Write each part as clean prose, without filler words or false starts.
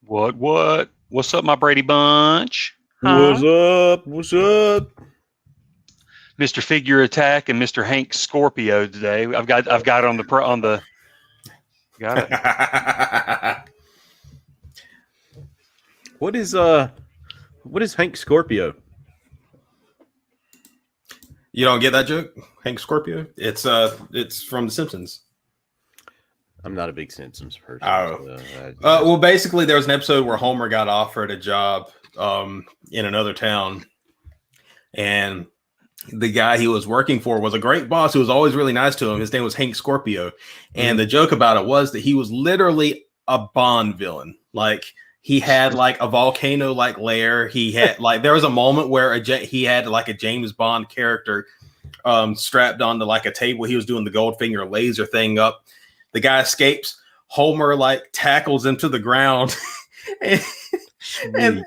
What? What's up, my Brady Bunch? What's up? What's up? Mr. Figure Attack and Mr. Hank Scorpio today. I've got it on the got it. What is Hank Scorpio? You don't get that joke, Hank Scorpio? It's from The Simpsons. I'm not a big Simpsons person. Oh. Well, basically, there was an episode where Homer got offered a job in another town, and the guy he was working for was a great boss who was always really nice to him. His name was Hank Scorpio, and the joke about it was that he was literally a Bond villain. Like, he had like a volcano like lair. He had like there was a moment where he had like a James Bond character strapped onto like a table. He was doing the Goldfinger laser thing up. The guy escapes. Homer like tackles him to the ground, and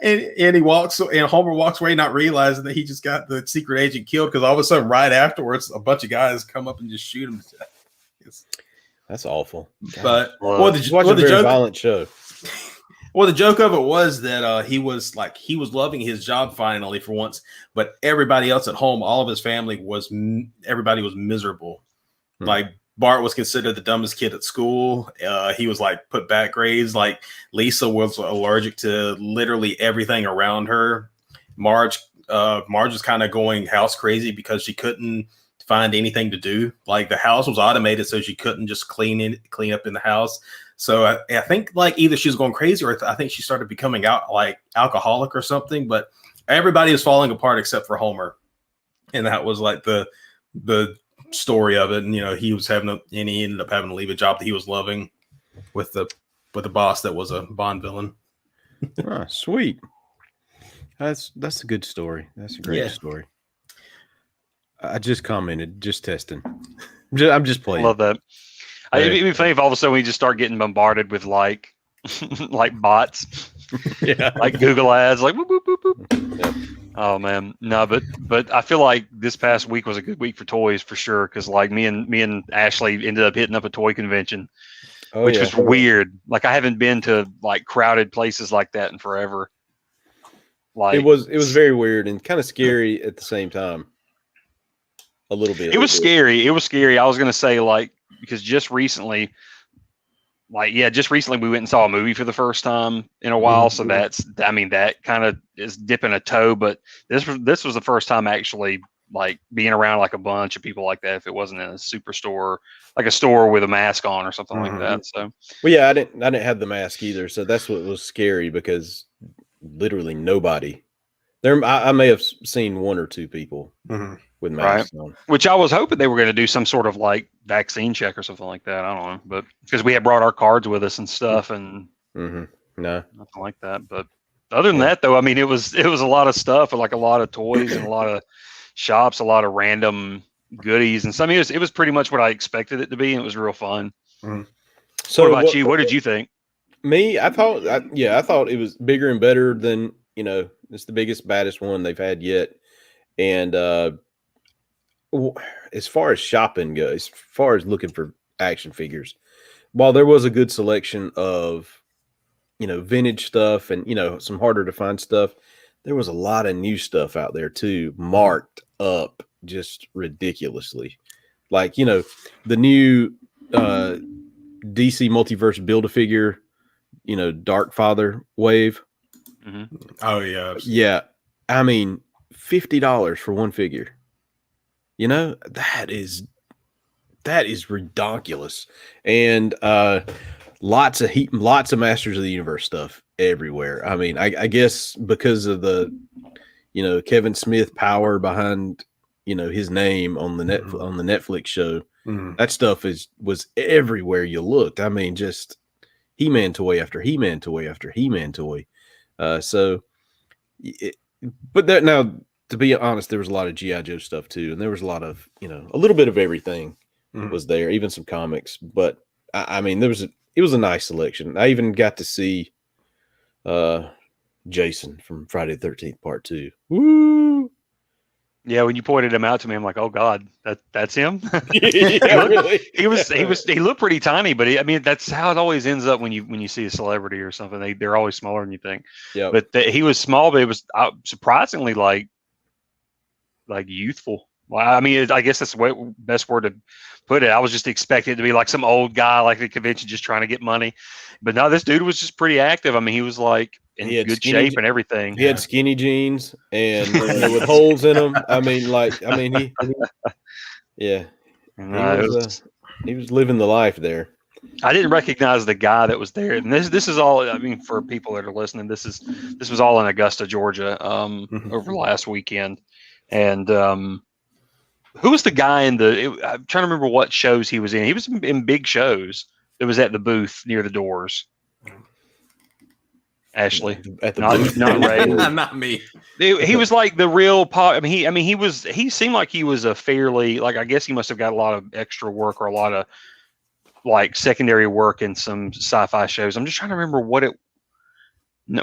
he walks. And Homer walks away, not realizing that he just got the secret agent killed. Because all of a sudden, right afterwards, a bunch of guys come up and just shoot him to death. That's awful. But violent show. Well, the joke of it was that he was loving his job finally for once, but everybody else at home, all of his family everybody was miserable. Like, Bart was considered the dumbest kid at school. He was like put back grades. Like, Lisa was allergic to literally everything around her. Marge was kind of going house crazy because she couldn't find anything to do. Like, the house was automated, so she couldn't just clean up in the house. So I think like either she was going crazy or I think she started becoming alcoholic or something. But everybody was falling apart except for Homer, and that was like the story of it. And he ended up having to leave a job that he was loving with the boss that was a Bond villain. Oh, sweet. That's a good story. That's a great story. I just commented, just testing. I'm just playing. I love that. It'd be funny if all of a sudden we just start getting bombarded with like bots, like Google ads, like boop, boop, boop, boop. Yep. Oh man, no, but I feel like this past week was a good week for toys for sure. Because like me and Ashley ended up hitting up a toy convention, which was weird. Like, I haven't been to like crowded places like that in forever. Like, it was very weird and kind of scary at the same time. A little bit. It was scary. It was scary. I was gonna say because just recently we went and saw a movie for the first time in a while. So that kind of is dipping a toe, but this was the first time actually like being around like a bunch of people like that. If it wasn't in a superstore, like a store with a mask on or something like that. So, well, yeah, I didn't have the mask either. So that's what was scary because literally nobody there. I may have seen one or two people with masks on. Which I was hoping they were going to do some sort of like vaccine check or something like that. I don't know, but because we had brought our cards with us and stuff, and no, nothing like that. But other than that, though, I mean, it was a lot of stuff, like a lot of toys and a lot of shops, a lot of random goodies, and it was pretty much what I expected it to be, and it was real fun. So, what about you? What did you think? Me, I thought it was bigger and better than it's the biggest, baddest one they've had yet, and as far as shopping goes, as far as looking for action figures, while there was a good selection of, vintage stuff and, some harder to find stuff, there was a lot of new stuff out there too, marked up just ridiculously. Like, the new DC Multiverse Build-A-Figure, Dark Father wave. Oh, yeah. Yeah. I mean, $50 for one figure. That is ridiculous. And lots of Masters of the Universe stuff everywhere. I mean, I guess because of the Kevin Smith power behind his name on the Netflix show, that stuff was everywhere you looked. I mean, just He-Man toy after He-Man toy after He-Man toy. But that now, to be honest, there was a lot of G.I. Joe stuff too, and there was a lot of a little bit of everything was there, even some comics. But I mean, it was a nice selection. I even got to see Jason from Friday the 13th Part 2. Woo! Yeah, when you pointed him out to me, I'm like, oh God, that's him. Yeah, really. He looked pretty tiny, but I mean, that's how it always ends up when you see a celebrity or something. They're always smaller than you think. Yeah. But he was small, but it was surprisingly like youthful. Well, I mean, I guess that's the best word to put it. I was just expecting it to be like some old guy, like the convention, just trying to get money. But no, this dude was just pretty active. I mean, he was like in good shape and everything. He had skinny jeans and with holes in them. Yeah. He was living the life there. I didn't recognize the guy that was there, and this is all. I mean, for people that are listening, this was all in Augusta, Georgia, over last weekend, and who was the guy I'm trying to remember what shows he was in. He was in big shows. It was at the booth near the doors. Ashley, at the not Ray, not me. He was like the real pop. He seemed like he was a fairly, like, I guess he must have got a lot of extra work or a lot of like secondary work in some sci-fi shows. I'm just trying to remember what it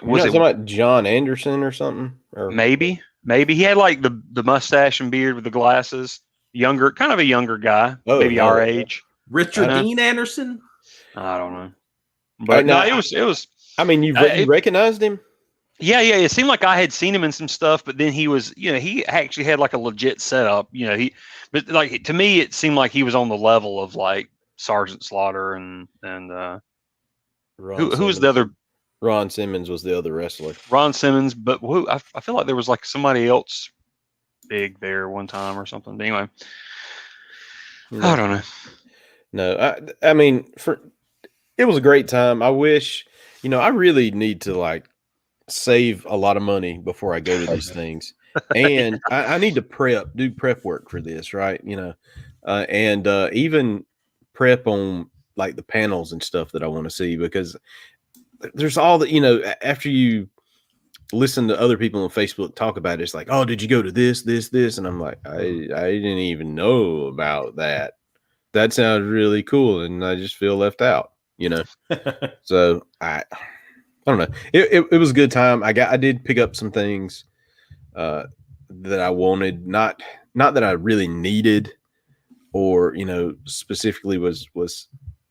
was. It about John Anderson or something? Or maybe he had like the mustache and beard with the glasses. Kind of a younger guy, maybe our age. Richard Dean Anderson. I don't know, but no, it was. I mean, you recognized him? Yeah. It seemed like I had seen him in some stuff, but then he was, he actually had like a legit setup. But like to me, it seemed like he was on the level of like Sergeant Slaughter and who was the other? Ron Simmons was the other wrestler. Ron Simmons, but I feel like there was like somebody else big there one time or something. But anyway, I don't know. No, I mean, it was a great time. I wish, I really need to like save a lot of money before I go to these things, and I need to do prep work for this, right? And even prep on like the panels and stuff that I want to see, because there's all that, after you listen to other people on Facebook talk about it, it's like, oh, did you go to this? And I'm like, I didn't even know about that. That sounds really cool. And I just feel left out, So I don't know. It was a good time. I did pick up some things that I wanted, not that I really needed or, specifically was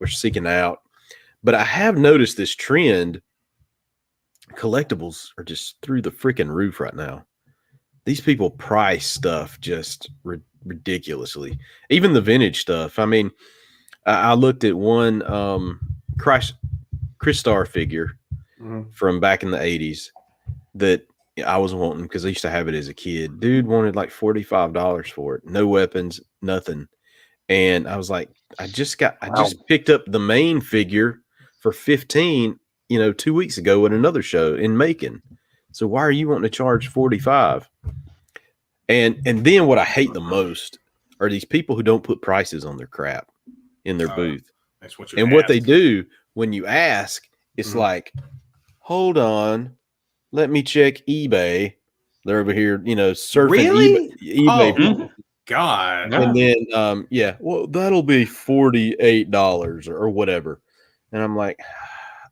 seeking out. But I have noticed this trend. Collectibles are just through the freaking roof right now. These people price stuff just ridiculously. Even the vintage stuff. I mean, I looked at one Chris Star figure from back in the 80s that I was wanting because I used to have it as a kid. Dude wanted like $45 for it. No weapons, nothing. And I was like, I just picked up the main figure for $15, 2 weeks ago at another show in Macon. So why are you wanting to charge $45? And then what I hate the most are these people who don't put prices on their crap in their booth. That's what what they do when you ask, it's like, hold on, let me check eBay. They're over here, surfing really? eBay. Oh, God. And then, well, that'll be $48 or whatever. And I'm like,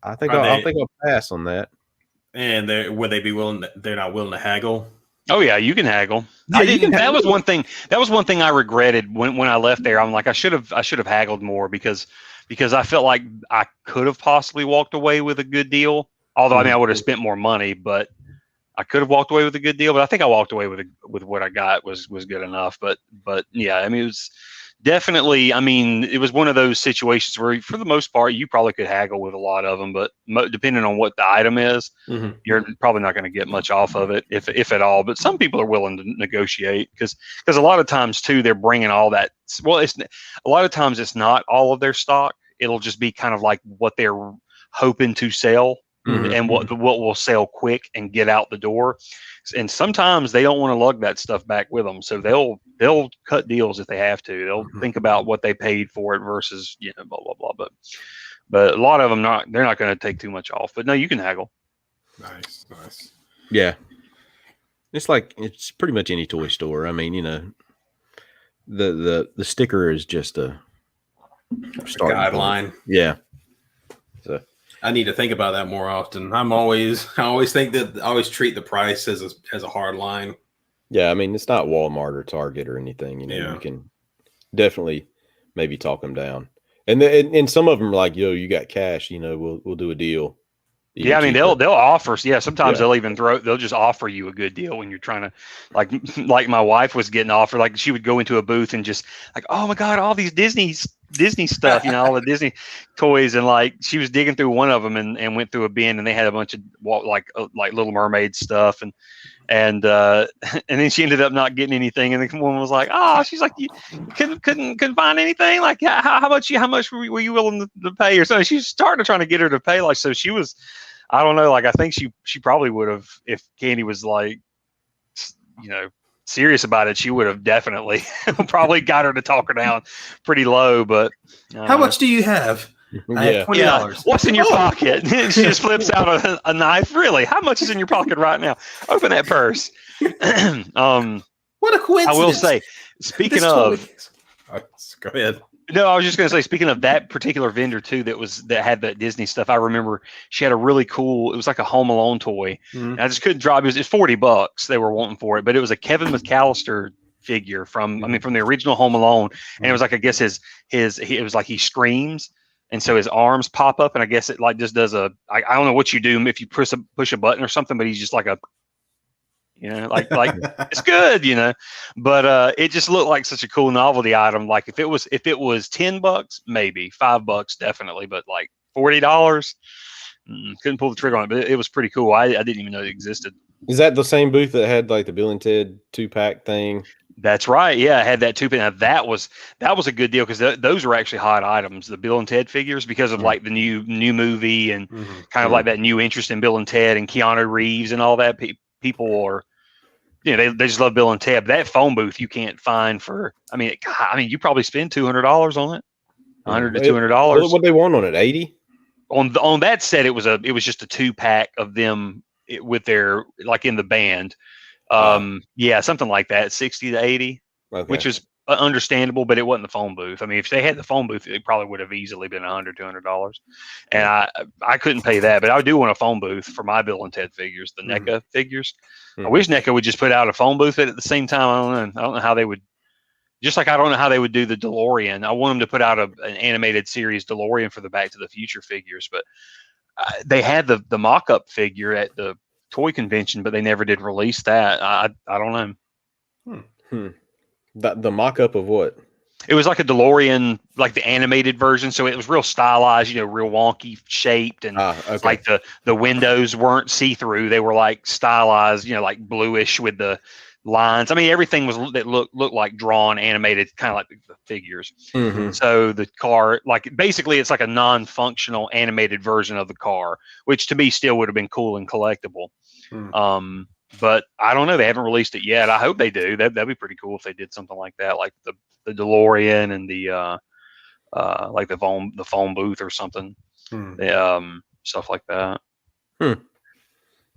I think I'll pass on that. And would they be willing? They're not willing to haggle. Oh yeah, you can haggle. Yeah, that was one thing. That was one thing I regretted when I left there. I'm like, I should have haggled more because I felt like I could have possibly walked away with a good deal. Although I would have spent more money, but I could have walked away with a good deal. But I think I walked away with what I got was good enough. But yeah, it was definitely. It was one of those situations where, for the most part, you probably could haggle with a lot of them, but depending on what the item is, you're probably not going to get much off of it, if at all. But some people are willing to negotiate because a lot of times too, they're bringing all that. Well, a lot of times it's not all of their stock. It'll just be kind of like what they're hoping to sell. And what will sell quick and get out the door, and sometimes they don't want to lug that stuff back with them, so they'll cut deals if they have to. They'll think about what they paid for it versus blah blah blah. But a lot of them they're not going to take too much off. But no, you can haggle. Nice. Yeah, it's pretty much any toy store. I mean, the sticker is just a guideline. Yeah. So. I need to think about that more often. I always treat the price as a hard line. Yeah, I mean, it's not Walmart or Target or anything. You know, Yeah. you can definitely maybe talk them down. And some of them are like, yo, you got cash, you know, we'll do a deal. Even Yeah, I mean cheaper. they'll offer. Yeah, sometimes Yeah. they'll just offer you a good deal when you're trying to like like my wife was getting offered. Like she would go into a booth and just like, oh my god, all these Disney stuff, you know, all the Disney toys, and like she was digging through one of them and went through a bin and they had a bunch of like Little Mermaid stuff and and then she ended up not getting anything, and the woman was like, "Oh, she's like, you couldn't find anything. Like, how much were you willing to pay or something?" She's starting to trying to get her to pay, like, so she was, I don't know, like I think she probably would have if Candy was like, you know, serious about it. She would have definitely probably got her to talk her down pretty low, but How much do you have? I have $20. Yeah. What's in your pocket? She just flips out a knife. Really? How much is in your pocket right now? Open that purse. What a coincidence! I will say, speaking of, go ahead. No, I was just going to say, speaking of that particular vendor too, that had that Disney stuff. I remember she had a really cool. It was like a Home Alone toy. And I just couldn't drop. It's $40 they were wanting for it, but it was a Kevin McAllister figure from the original Home Alone, and it was like, I guess it was like he screams. And so his arms pop up, and I guess it like just does I don't know what you do if you push a button or something, but he's just like like it's good, but it just looked like such a cool novelty item. Like if it was $10, maybe $5 definitely, but like $40, couldn't pull the trigger on it. But it was pretty cool. I didn't even know it existed. Is that the same booth that had like the Bill and Ted 2-pack thing? That's right. Yeah, I had that too. Now that was a good deal because those were actually hot items, the Bill and Ted figures, because of like the new movie and kind of like that new interest in Bill and Ted and Keanu Reeves and all that. People are, they just love Bill and Ted. But that phone booth you can't find for. I mean, you probably spend $200 on it, $100 to $200. What they want on it? 80 on that set. It was just a 2-pack of them with their like in the band. Yeah, something like that, 60 to 80, which is understandable, but it wasn't the phone booth. I mean, if they had the phone booth, it probably would have easily been $100, $200. And I couldn't pay that, but I do want a phone booth for my Bill and Ted figures, the NECA figures. I wish NECA would just put out a phone booth at the same time. I don't know how they would, just like I don't know how they would do the DeLorean. I want them to put out an animated series DeLorean for the Back to the Future figures, but they had the mock-up figure at the toy convention, but they never did release that. I don't know. The mock-up of what? It was like a DeLorean, like the animated version. So it was real stylized, real wonky shaped, and like the windows weren't see-through. They were like stylized, like bluish with the lines. I mean, everything was that looked like drawn, animated, kind of like the figures. So the car, like basically, it's like a non-functional animated version of the car, which to me still would have been cool and collectible. But I don't know. They haven't released it yet. I hope they do. That'd be pretty cool if they did something like that, like the DeLorean and the like the phone booth or something. Stuff like that.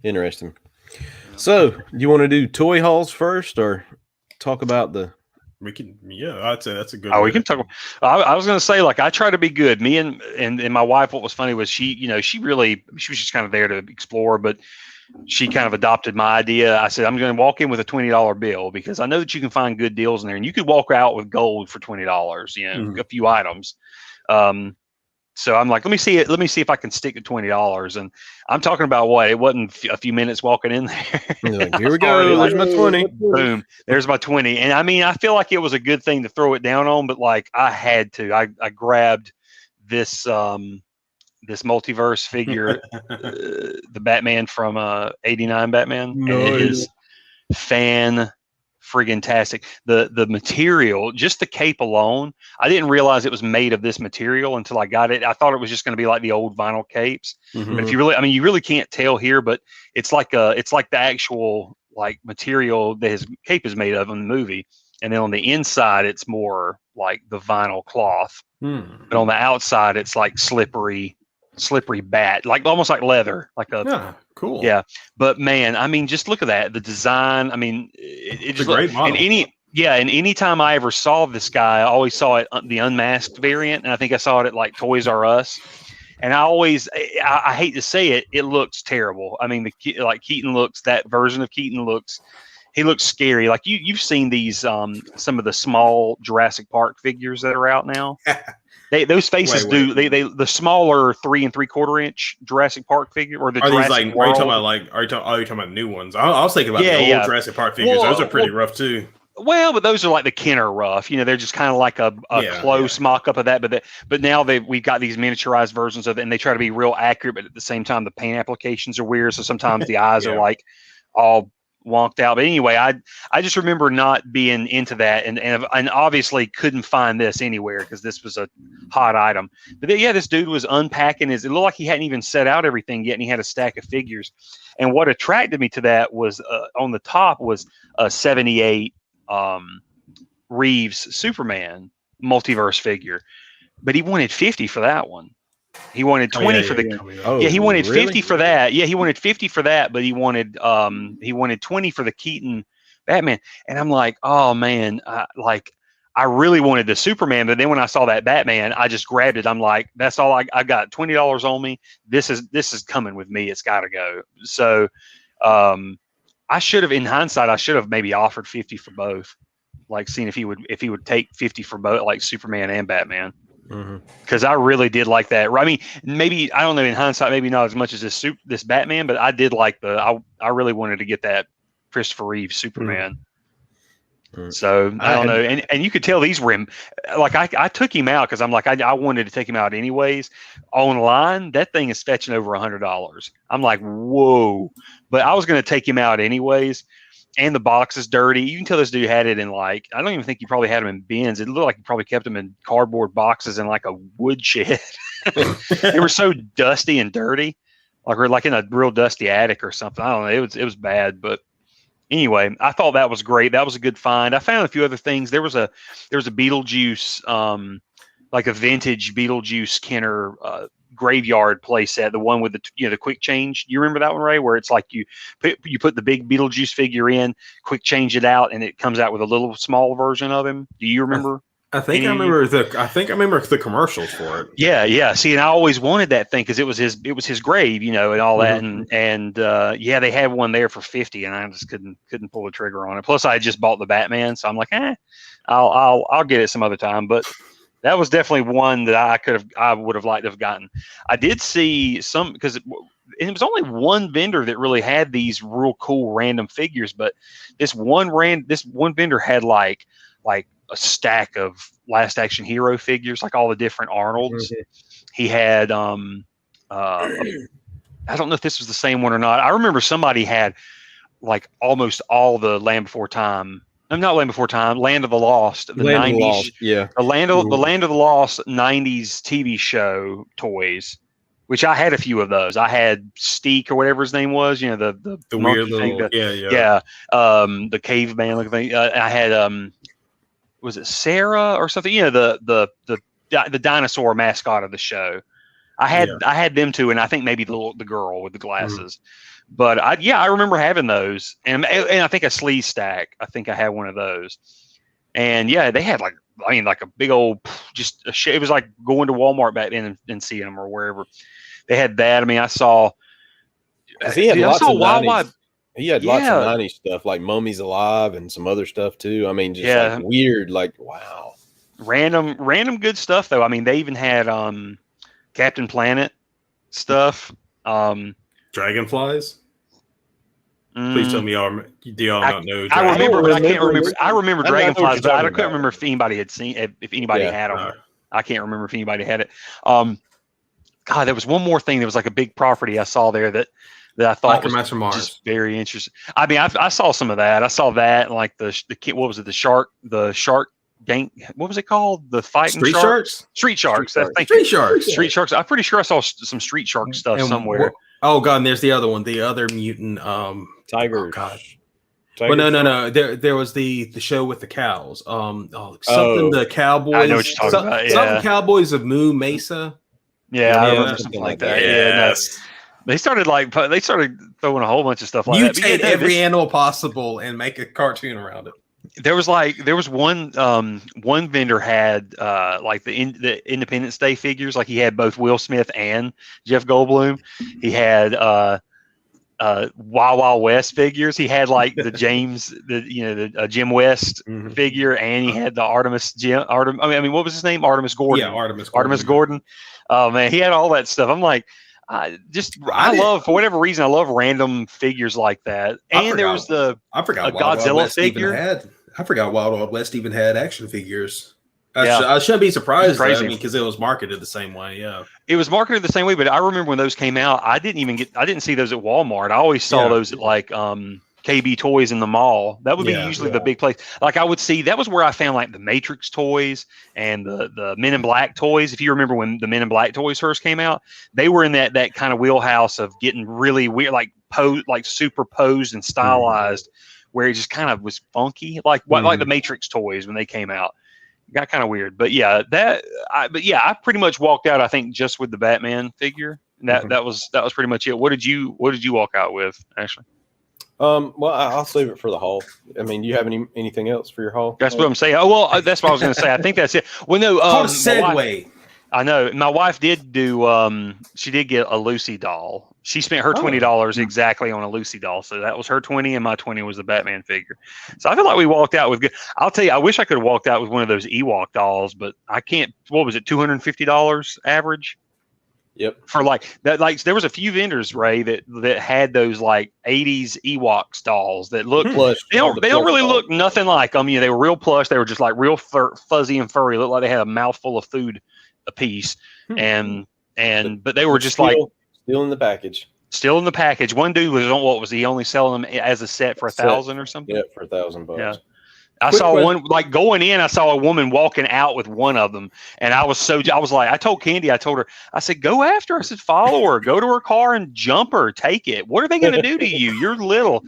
Interesting. So, do you want to do toy hauls first, or talk about the? We can, I'd say that's a good. We can talk. I was going to say, like, I try to be good. Me and my wife. What was funny was she was just kind of there to explore, but she kind of adopted my idea. I said, I'm going to walk in with a $20 bill because I know that you can find good deals in there, and you could walk out with gold for $20. A few items. So I'm like, let me see it. Let me see if I can stick to $20. And I'm talking about what? It wasn't a few minutes walking in there. Like, here we go. There's my 20. Boom. There's my 20. And I mean, I feel like it was a good thing to throw it down on, but like I had to. I grabbed this this multiverse figure, the Batman from '89 Batman. And it is friggin-tastic. The material, just the cape alone, I didn't realize it was made of this material until I got it. I thought it was just going to be like the old vinyl capes. But if you really can't tell here, but it's like the actual like material that his cape is made of in the movie. And then on the inside, it's more like the vinyl cloth. But on the outside, it's like slippery bat, like almost like leather, like cool. Yeah. But man, I mean, just look at that. The design, I mean, it's a great model. And any time I ever saw this guy, I always saw it, the unmasked variant. And I think I saw it at like Toys R Us. And I hate to say it, it looks terrible. I mean, that version of Keaton looks, He looks scary. Like you've seen these some of the small Jurassic Park figures that are out now. Those faces Wait. they the smaller 3 3/4 inch Jurassic Park figure or the Are these Jurassic like? World. Are you talking about new ones? I was thinking about the old Jurassic Park figures. Those are pretty rough too. Well, but those are like the Kenner rough. You know, they're just kind of like a close mock-up of that. But now we've got these miniaturized versions of it, and they try to be real accurate, but at the same time, the paint applications are weird. So sometimes the eyes are like all wonked out. But anyway, I just remember not being into that, and obviously couldn't find this anywhere because this was a hot item. But this dude was unpacking it looked like he hadn't even set out everything yet, and he had a stack of figures. And what attracted me to that was on the top was a 78. Reeves Superman multiverse figure, but he wanted 50 for that one. He wanted 20 for the he wanted 50 for that. Yeah, he wanted 50 for that, but he wanted 20 for the Keaton Batman. And I'm like, oh man, I really wanted the Superman, but then when I saw that Batman, I just grabbed it. I'm like, that's all I got. $20 on me. This is coming with me. It's got to go. So I should have, in hindsight, I should have maybe offered 50 for both, like seeing if he would take 50 for both, like Superman and Batman, because I really did like that. I mean, maybe I don't know, in hindsight, maybe not as much as this Batman, but I did like I really wanted to get that Christopher Reeve Superman. So I don't know, and you could tell these were him. Like I took him out because I'm like I wanted to take him out anyways. Online, that thing is fetching over $100. I'm like, whoa! But I was going to take him out anyways. And the box is dirty. You can tell this dude had it in I don't even think he probably had them in bins. It looked like he probably kept them in cardboard boxes in like a wood shed. They were so dusty and dirty, like in a real dusty attic or something. I don't know. It was bad, but. Anyway, I thought that was great. That was a good find. I found a few other things. There was a Beetlejuice, like a vintage Beetlejuice Kenner graveyard playset, the one with the quick change. You remember that one, Ray? Where it's like you put the big Beetlejuice figure in, quick change it out, and it comes out with a little small version of him. Do you remember? I think I remember the commercials for it. Yeah. See, and I always wanted that thing because it was his grave, and all that, and they had one there for 50, and I just couldn't pull the trigger on it. Plus, I had just bought the Batman, so I'm like, I'll get it some other time. But that was definitely one that I would have liked to have gotten. I did see some because it was only one vendor that really had these real cool random figures, but this one vendor had like a stack of Last Action Hero figures, like all the different Arnolds. He had I don't know if this was the same one or not. I remember somebody had like almost all the Land Before Time. Not Land Before Time, Land of the Lost, the Land 90s. of the Lost, yeah. The Land of the Lost 90s TV show toys, which I had a few of those. I had Steak or whatever his name was, the weird little the caveman looking thing. I had was it Sarah or something? The dinosaur mascot of the show. I had them too, and I think maybe the girl with the glasses. But I remember having those, and I think a sleeve stack. I think I had one of those, and they had like a big old it was like going to Walmart back then and seeing them or wherever. They had that. I mean, I saw. He had lots of 90s. He had lots of 90s stuff like Mummies Alive and some other stuff too. I mean, just like weird, like wow. Random good stuff though. I mean, they even had Captain Planet stuff. Dragonflies. Please tell me do y'all not know? I remember Dragonflies, but I couldn't remember if anybody had seen if anybody had them. I can't remember if anybody had it. God, there was one more thing. There was like a big property I saw there that I thought was just very interesting. I mean, I saw some of that. I saw that and like the what was it? The shark gang. What was it called? The fighting Street Sharks. Street Sharks. Street Sharks. Street Sharks. I'm pretty sure I saw some Street Shark stuff somewhere. Oh God, and there's the other one, the other mutant Tiger. Oh God. Well, no. There was the show with the cows. The Cowboys. I know what you're talking about. Yeah. Something Cowboys of Moo Mesa. Yeah, I remember something like that. Yes. Yeah, they started throwing a whole bunch of stuff like that. Mutate every animal possible and make a cartoon around it. There was one vendor had like the Independence Day figures. Like he had both Will Smith and Jeff Goldblum. He had Wild Wild West figures. He had like the James, the Jim West figure, and he had the Artemis what was his name? Artemis Gordon. Yeah, Artemis Gordon. Oh man, he had all that stuff. I'm like, I love, for whatever reason, I love random figures like that. And there was I forgot Godzilla figure. I forgot Wild Wild West even had action figures. I shouldn't be surprised because it was marketed the same way. Yeah, it was marketed the same way. But I remember when those came out, I didn't see those at Walmart. I always saw those at like KB Toys in the mall. That would be usually the big place. Like I would see, that was where I found like the Matrix toys and the Men in Black toys. If you remember when the Men in Black toys first came out, they were in that kind of wheelhouse of getting really weird, like superposed and stylized, where it just kind of was funky, like the Matrix toys when they came out. Got kind of weird, but I pretty much walked out, I think, just with the Batman figure. And that was pretty much it. What did you walk out with, Ashley? Well, I'll save it for the haul. I mean, do you have anything else for your haul? That's what I'm saying. Oh well, that's what I was going to say. I think that's it. Well, no, segue. I know my wife did do. She did get a Lucy doll. She spent her $20 exactly on a Lucy doll. So that was her 20, and my 20 was the Batman figure. So I feel like we walked out with good. I'll tell you, I wish I could have walked out with one of those Ewok dolls, but I can't. What was it? $250 average. Yep. For like that, like there was a few vendors, Ray, that had those like 80s Ewoks dolls that look plush. They don't really look nothing like them. They were real plush. They were just like real fuzzy and furry. Looked like they had a mouthful of food a piece, but they were just still in the package. Still in the package. One dude was on, what was he only selling them as a set for $1,000 or something? Yeah, for $1,000. Yeah. I saw one, like going in, I saw a woman walking out with one of them. And I was like, I told Candy, I said, go after her. I said, follow her, go to her car and jump her, take it. What are they going to do to you? You're a little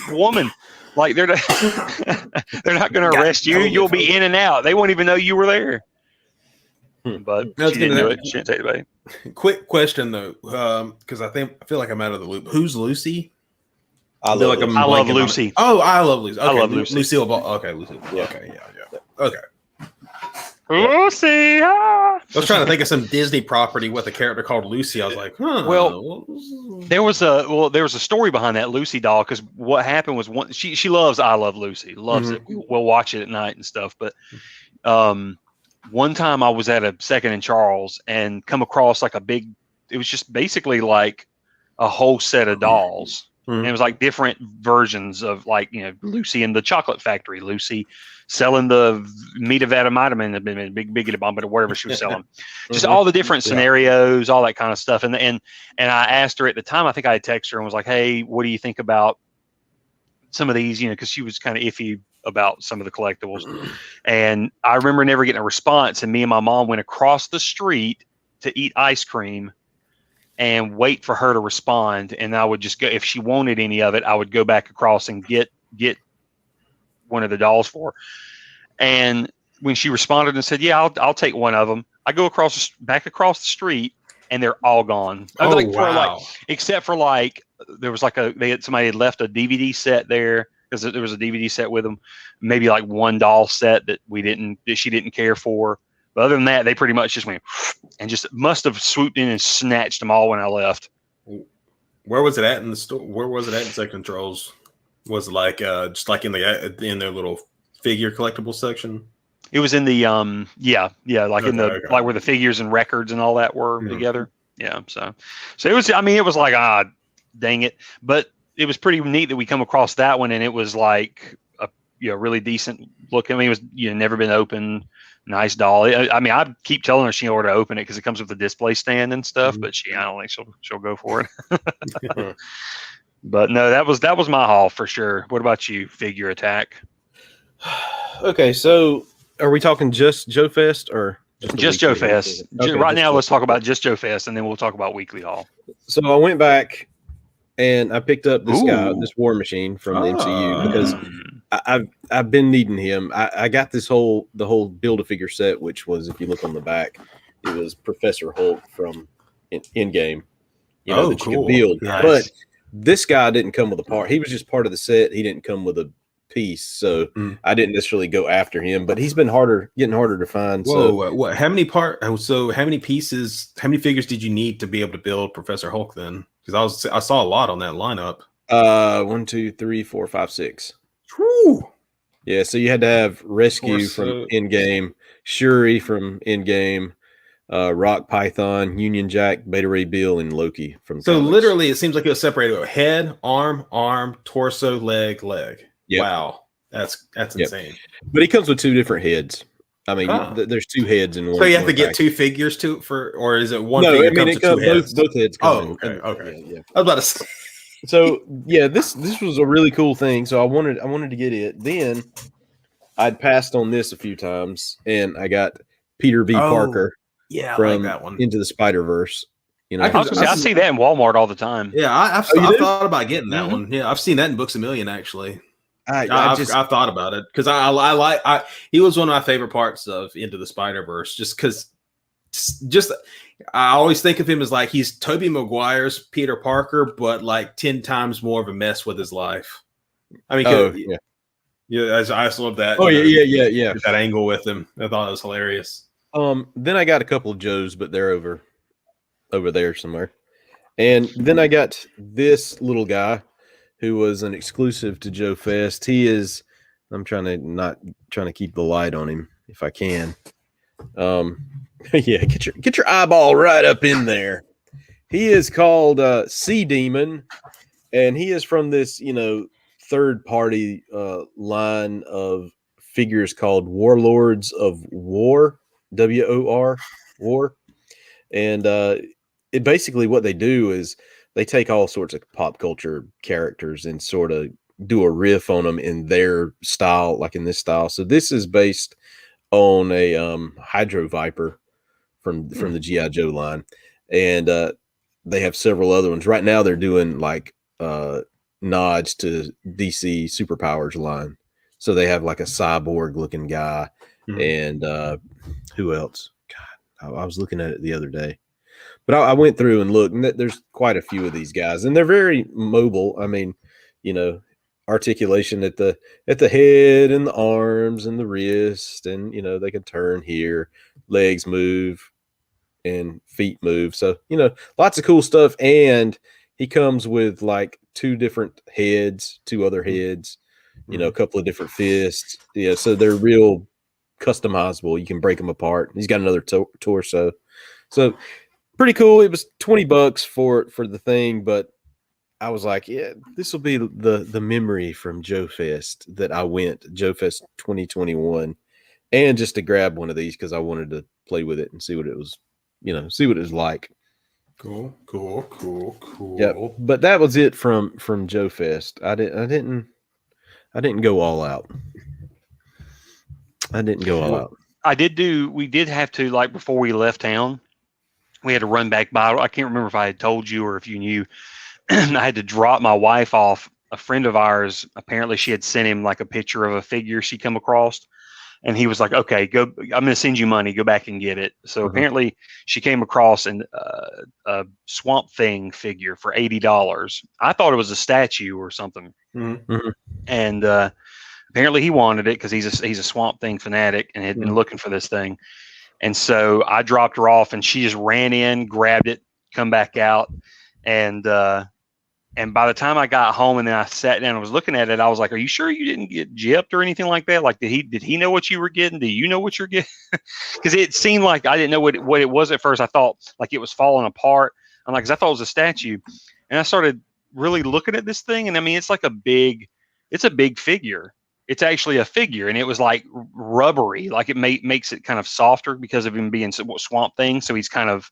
woman. Like they're not going to arrest you. You'll be in and out. They won't even know you were there. But she didn't do it. She didn't take it back. Quick question though, because I feel like I'm out of the loop. Who's Lucy? I love Lucy. Oh, I love Lucy. Okay. I love Lucy. Lucille Ball. Okay, Lucy. Yeah. Okay, yeah. Okay. Lucy. I was trying to think of some Disney property with a character called Lucy. I was like, Well, there was a story behind that Lucy doll, because what happened was she loves I Love Lucy. Loves it. We'll watch it at night and stuff. But one time I was at a Second and Charles and come across like it was just basically like a whole set of dolls. And it was like different versions of like, Lucy in the Chocolate Factory, Lucy selling the Metavitamin, the big bomb, or whatever she was selling. Just all the different scenarios, all that kind of stuff. And I asked her at the time, I think I had texted her and was like, hey, what do you think about some of these, because she was kind of iffy about some of the collectibles. And I remember never getting a response. And me and my mom went across the street to eat ice cream and wait for her to respond. And I would just go, if she wanted any of it, I would go back across and get one of the dolls for her. And when she responded and said, yeah, I'll take one of them, I go back across the street and they're all gone. Wow. Except for there was somebody had left a DVD set there, because there was a DVD set with them, maybe like one doll set that she didn't care for. But other than that, they pretty much just went and just must have swooped in and snatched them all when I left. Where was it at in the store? Where was it at in Second Controls? Was it like just like in their little figure collectible section? It was in the like where the figures and records and all that were together. Yeah, so it was. I mean, it was like dang it, but it was pretty neat that we come across that one, and it was like a really decent look. I mean, it was never been opened. Nice doll. I mean, I keep telling her she ought to open it because it comes with a display stand and stuff. But I don't think she'll go for it. But no, that was my haul for sure. What about you, Figure Attack? Okay, so are we talking just Joe Fest or just Joe Fest? Okay, right now, let's talk about just Joe Fest, and then we'll talk about weekly haul. So I went back and I picked up this War Machine from the MCU because I've been needing him. I got the whole Build-A-Figure set, which was, if you look on the back, it was Professor Hulk from Endgame. That you could build. Nice. But this guy didn't come with a part. He was just part of the set. He didn't come with a piece, so I didn't necessarily go after him. But he's been getting harder to find. Whoa, what? How many pieces? How many figures did you need to be able to build Professor Hulk then? Because I saw a lot on that lineup. 1, 2, 3, 4, 5, 6. Whew. Yeah, so you had to have Rescue Torso. from Endgame, Shuri from Endgame, Rock Python, Union Jack, Beta Ray Bill, and Loki from So comics. literally, it seems like it was separated with head, arm, torso, leg. Yep. Wow, that's insane. But he comes with 2 different heads. I mean, Oh. there's 2 heads in one. So you have to get pack. 2 figures or is it one No, figure I mean, comes it with 2 comes heads? both heads. Oh, come in. okay. Yeah. I was about to say. So yeah, this was a really cool thing. So I wanted to get it. Then I'd passed on this a few times, and I got Peter B. Parker Yeah, I from like that one. Into the Spider-Verse. You know, I I was gonna say, I see that in Walmart all the time. Yeah, I've Oh, you do? thought about getting that Mhm. one. Yeah, I've seen that in Books A Million actually. I I've thought about it because I he was one of my favorite parts of Into the Spider-Verse just because I always think of him as like he's Tobey Maguire's Peter Parker, but like 10 times more of a mess with his life. I mean, I just love that. Oh yeah. That angle with him. I thought it was hilarious. Then I got a couple of Joes, but they're over there somewhere. And then I got this little guy who was an exclusive to Joe Fest. He is. I'm trying to keep the light on him if I can. Yeah, get your eyeball right up in there. He is called Sea Demon, and he is from this third party line of figures called Warlords of War, WOR, War, and it basically what they do is they take all sorts of pop culture characters and sort of do a riff on them in their style, like in this style. So this is based on a Hydro Viper from the G.I. Joe line, and they have several other ones. Right now they're doing like nods to DC Superpowers line. So they have like a cyborg looking guy, and who else? God, I was looking at it the other day. But I went through and looked, and there's quite a few of these guys, and they're very mobile. I mean, articulation at the head and the arms and the wrist, and they can turn here, legs move, and feet move. So lots of cool stuff. And he comes with like 2 different heads, 2 other heads, a couple of different fists. Yeah, so they're real customizable. You can break them apart. He's got another torso. So pretty cool. It was $20 for the thing, but I was like, yeah, this will be the memory from Joe Fest that I went, Joe Fest 2021, and just to grab one of these because I wanted to play with it and see what it was, see what it was like. Cool. Yeah, but that was it from Joe Fest. I didn't go all out. I didn't go all out. We did have to, like, before we left town, we had to run back by. I can't remember if I had told you or if you knew. I had to drop my wife off. A friend of ours, apparently she had sent him like a picture of a figure she come across, and he was like, okay, go, I'm going to send you money, go back and get it. So apparently she came across a Swamp Thing figure for $80. I thought it was a statue or something. And apparently he wanted it because he's a Swamp Thing fanatic and had been looking for this thing. And so I dropped her off, and she just ran in, grabbed it, come back out. And by the time I got home and then I sat down and was looking at it, I was like, are you sure you didn't get gypped or anything like that? Like, did he know what you were getting? Do you know what you're getting? Because it seemed like I didn't know what it was at first. I thought like it was falling apart. I'm like, 'cause I thought it was a statue. And I started really looking at this thing. And I mean, it's a big figure. It's actually a figure, and it was like rubbery. Like it makes it kind of softer because of him being Swamp Thing. So he's kind of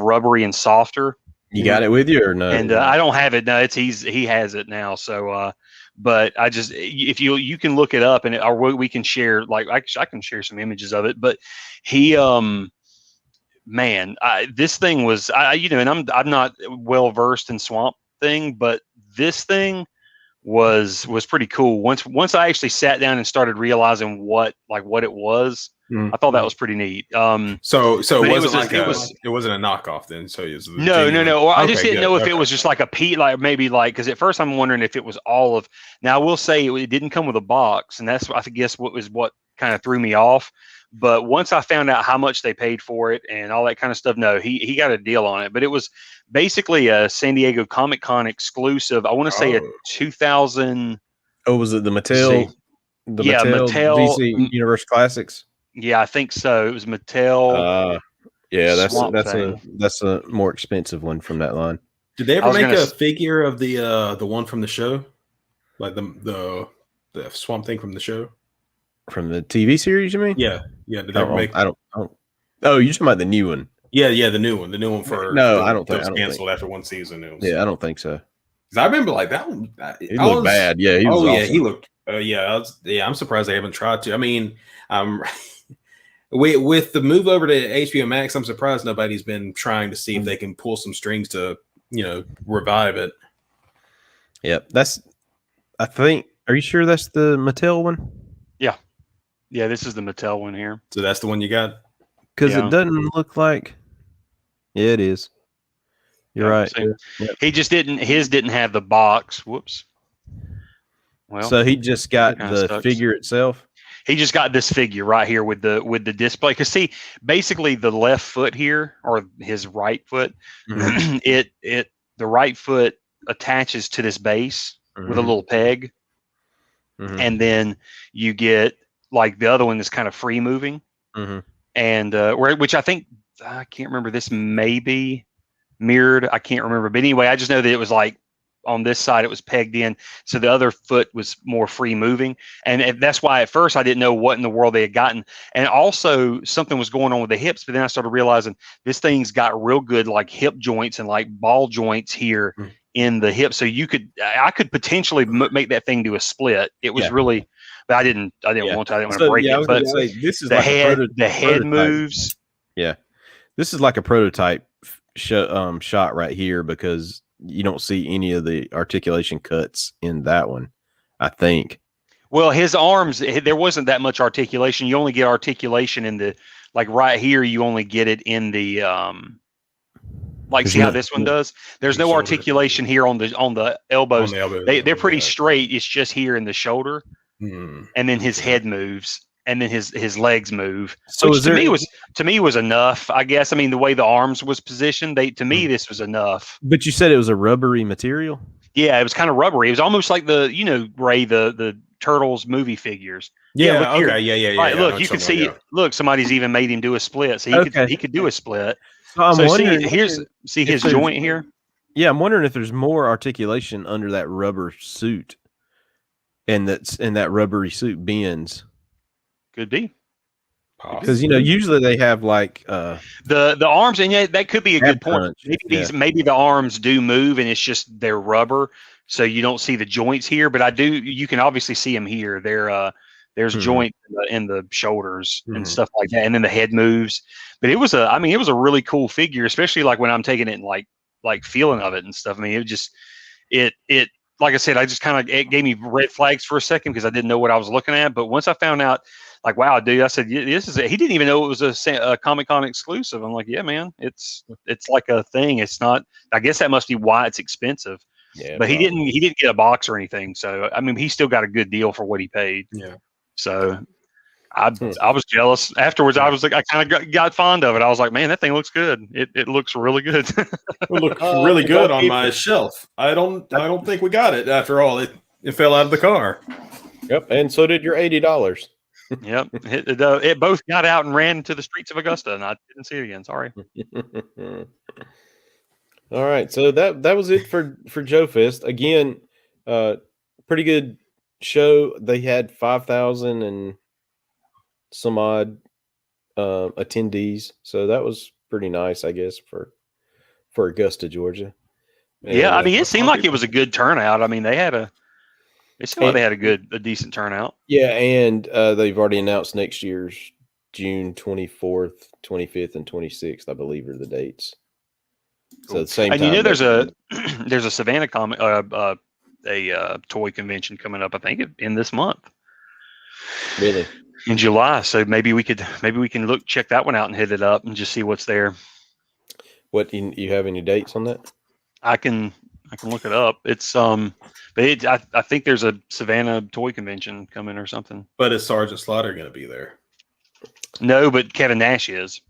rubbery and softer. You got it with you or no? And I don't have it. No, he has it now. So, but I just, if you can look it up or we can share, like I can share some images of it, but he, man, this thing was, and I'm not well versed in Swamp Thing, but this thing was pretty cool. Once I actually sat down and started realizing what it was, I thought that was pretty neat. So it wasn't it wasn't a knockoff then. So it was no. Well, I just didn't know if it was just like a because at first I'm wondering if it was all of. Now I will say it didn't come with a box, and that's I guess what kind of threw me off. But once I found out how much they paid for it and all that kind of stuff, no, he got a deal on it. But it was basically a San Diego Comic Con exclusive. I want to say a 2000. Oh, was it the Mattel? The Mattel DC Universe Classics. Yeah, I think so. It was Mattel. Yeah, that's a more expensive one from that line. Did they ever make a figure of the one from the show, like the Swamp Thing from the show, from the TV series? You mean? Yeah. Did they ever make? I don't. Oh, you're talking about the new one? Yeah, the new one. The new one for I don't think it was canceled after one season. I don't think so. Because I remember like that one. He looked bad. Yeah, he was. Awesome. He looked. I'm surprised they haven't tried to. I mean, with the move over to HBO Max, I'm surprised nobody's been trying to see if they can pull some strings to, revive it. Yep, I think. Are you sure that's the Mattel one? Yeah, this is the Mattel one here. So that's the one you got? Because it doesn't look like. Yeah, it is. You're right. Yep. He just didn't. His didn't have the box. Whoops. Well, so he just got the figure itself. He just got this figure right here with the display. Because see, basically the left foot here, or his right foot, the right foot attaches to this base with a little peg, and then you get like the other one is kind of free moving, and which I think I can't remember. This may be mirrored. I can't remember, but anyway, I just know that it was like on this side it was pegged in, so the other foot was more free moving, and that's why at first I didn't know what in the world they had gotten. And also something was going on with the hips, but then I started realizing this thing's got real good like hip joints and like ball joints here in the hip, so I could potentially make that thing do a split. It was really, but I didn't want to break it. But this is the like head moves. Yeah, this is like a prototype shot right here, because you don't see any of the articulation cuts in that one, I think. Well, his arms, there wasn't that much articulation. You only get articulation in the, like right here, you only get it in the, see how this one does? There's no articulation here on the elbows. They're pretty straight. It's just here in the shoulder. And then his head moves. And then his legs move. So which to me was enough, I guess. I mean, the way the arms was positioned, to me this was enough. But you said it was a rubbery material? Yeah, it was kind of rubbery. It was almost like Ray, the Turtles movie figures. Yeah, okay, yeah. Right, look, you can see it. Look, somebody's even made him do a split. So he could do a split. So I'm wondering, see his joint here? Yeah, I'm wondering if there's more articulation under that rubber suit, and that rubbery suit bends. Could be, because usually they have like the arms, and that could be a good point. Maybe the arms do move, and it's just they're rubber, so you don't see the joints here. But you can obviously see them here. There's joint in the shoulders and stuff like that, and then the head moves. But it was a really cool figure, especially like when I'm taking it and like feeling of it and stuff. I mean, it just it like I said, it gave me red flags for a second because I didn't know what I was looking at. But once I found out, like, wow, dude, I said, this is it. He didn't even know it was a Comic-Con exclusive. I'm like, yeah, man, it's like a thing. It's not, I guess that must be why it's expensive. Yeah, but he didn't get a box or anything. So, I mean, he still got a good deal for what he paid. Yeah. So I was jealous. Afterwards, I was like, I kind of got fond of it. I was like, man, that thing looks good. It looks really good. It looked really good on my shelf. I don't think we got it after all. It fell out of the car. Yep, and so did your $80. Yep, it both got out and ran to the streets of Augusta, and I didn't see it again. Sorry. All right, so that was it for Joe Fest. Again, pretty good show. They had 5,000 and some odd attendees, so that was pretty nice, I guess, for Augusta, Georgia. And, yeah, I mean, it seemed like it was a good turnout. I mean, they seemed like they had a decent turnout. Yeah, and they've already announced next year's June 24th, 25th, and 26th, I believe, are the dates. Cool. So the same time. And there's a Savannah toy convention coming up, I think, in this month. Really? In July. So maybe we can check that one out and hit it up and just see what's there. What, you have any dates on that? I can look it up. It's but I think there's a Savannah toy convention coming or something. But is Sergeant Slaughter going to be there? No, but Kevin Nash is.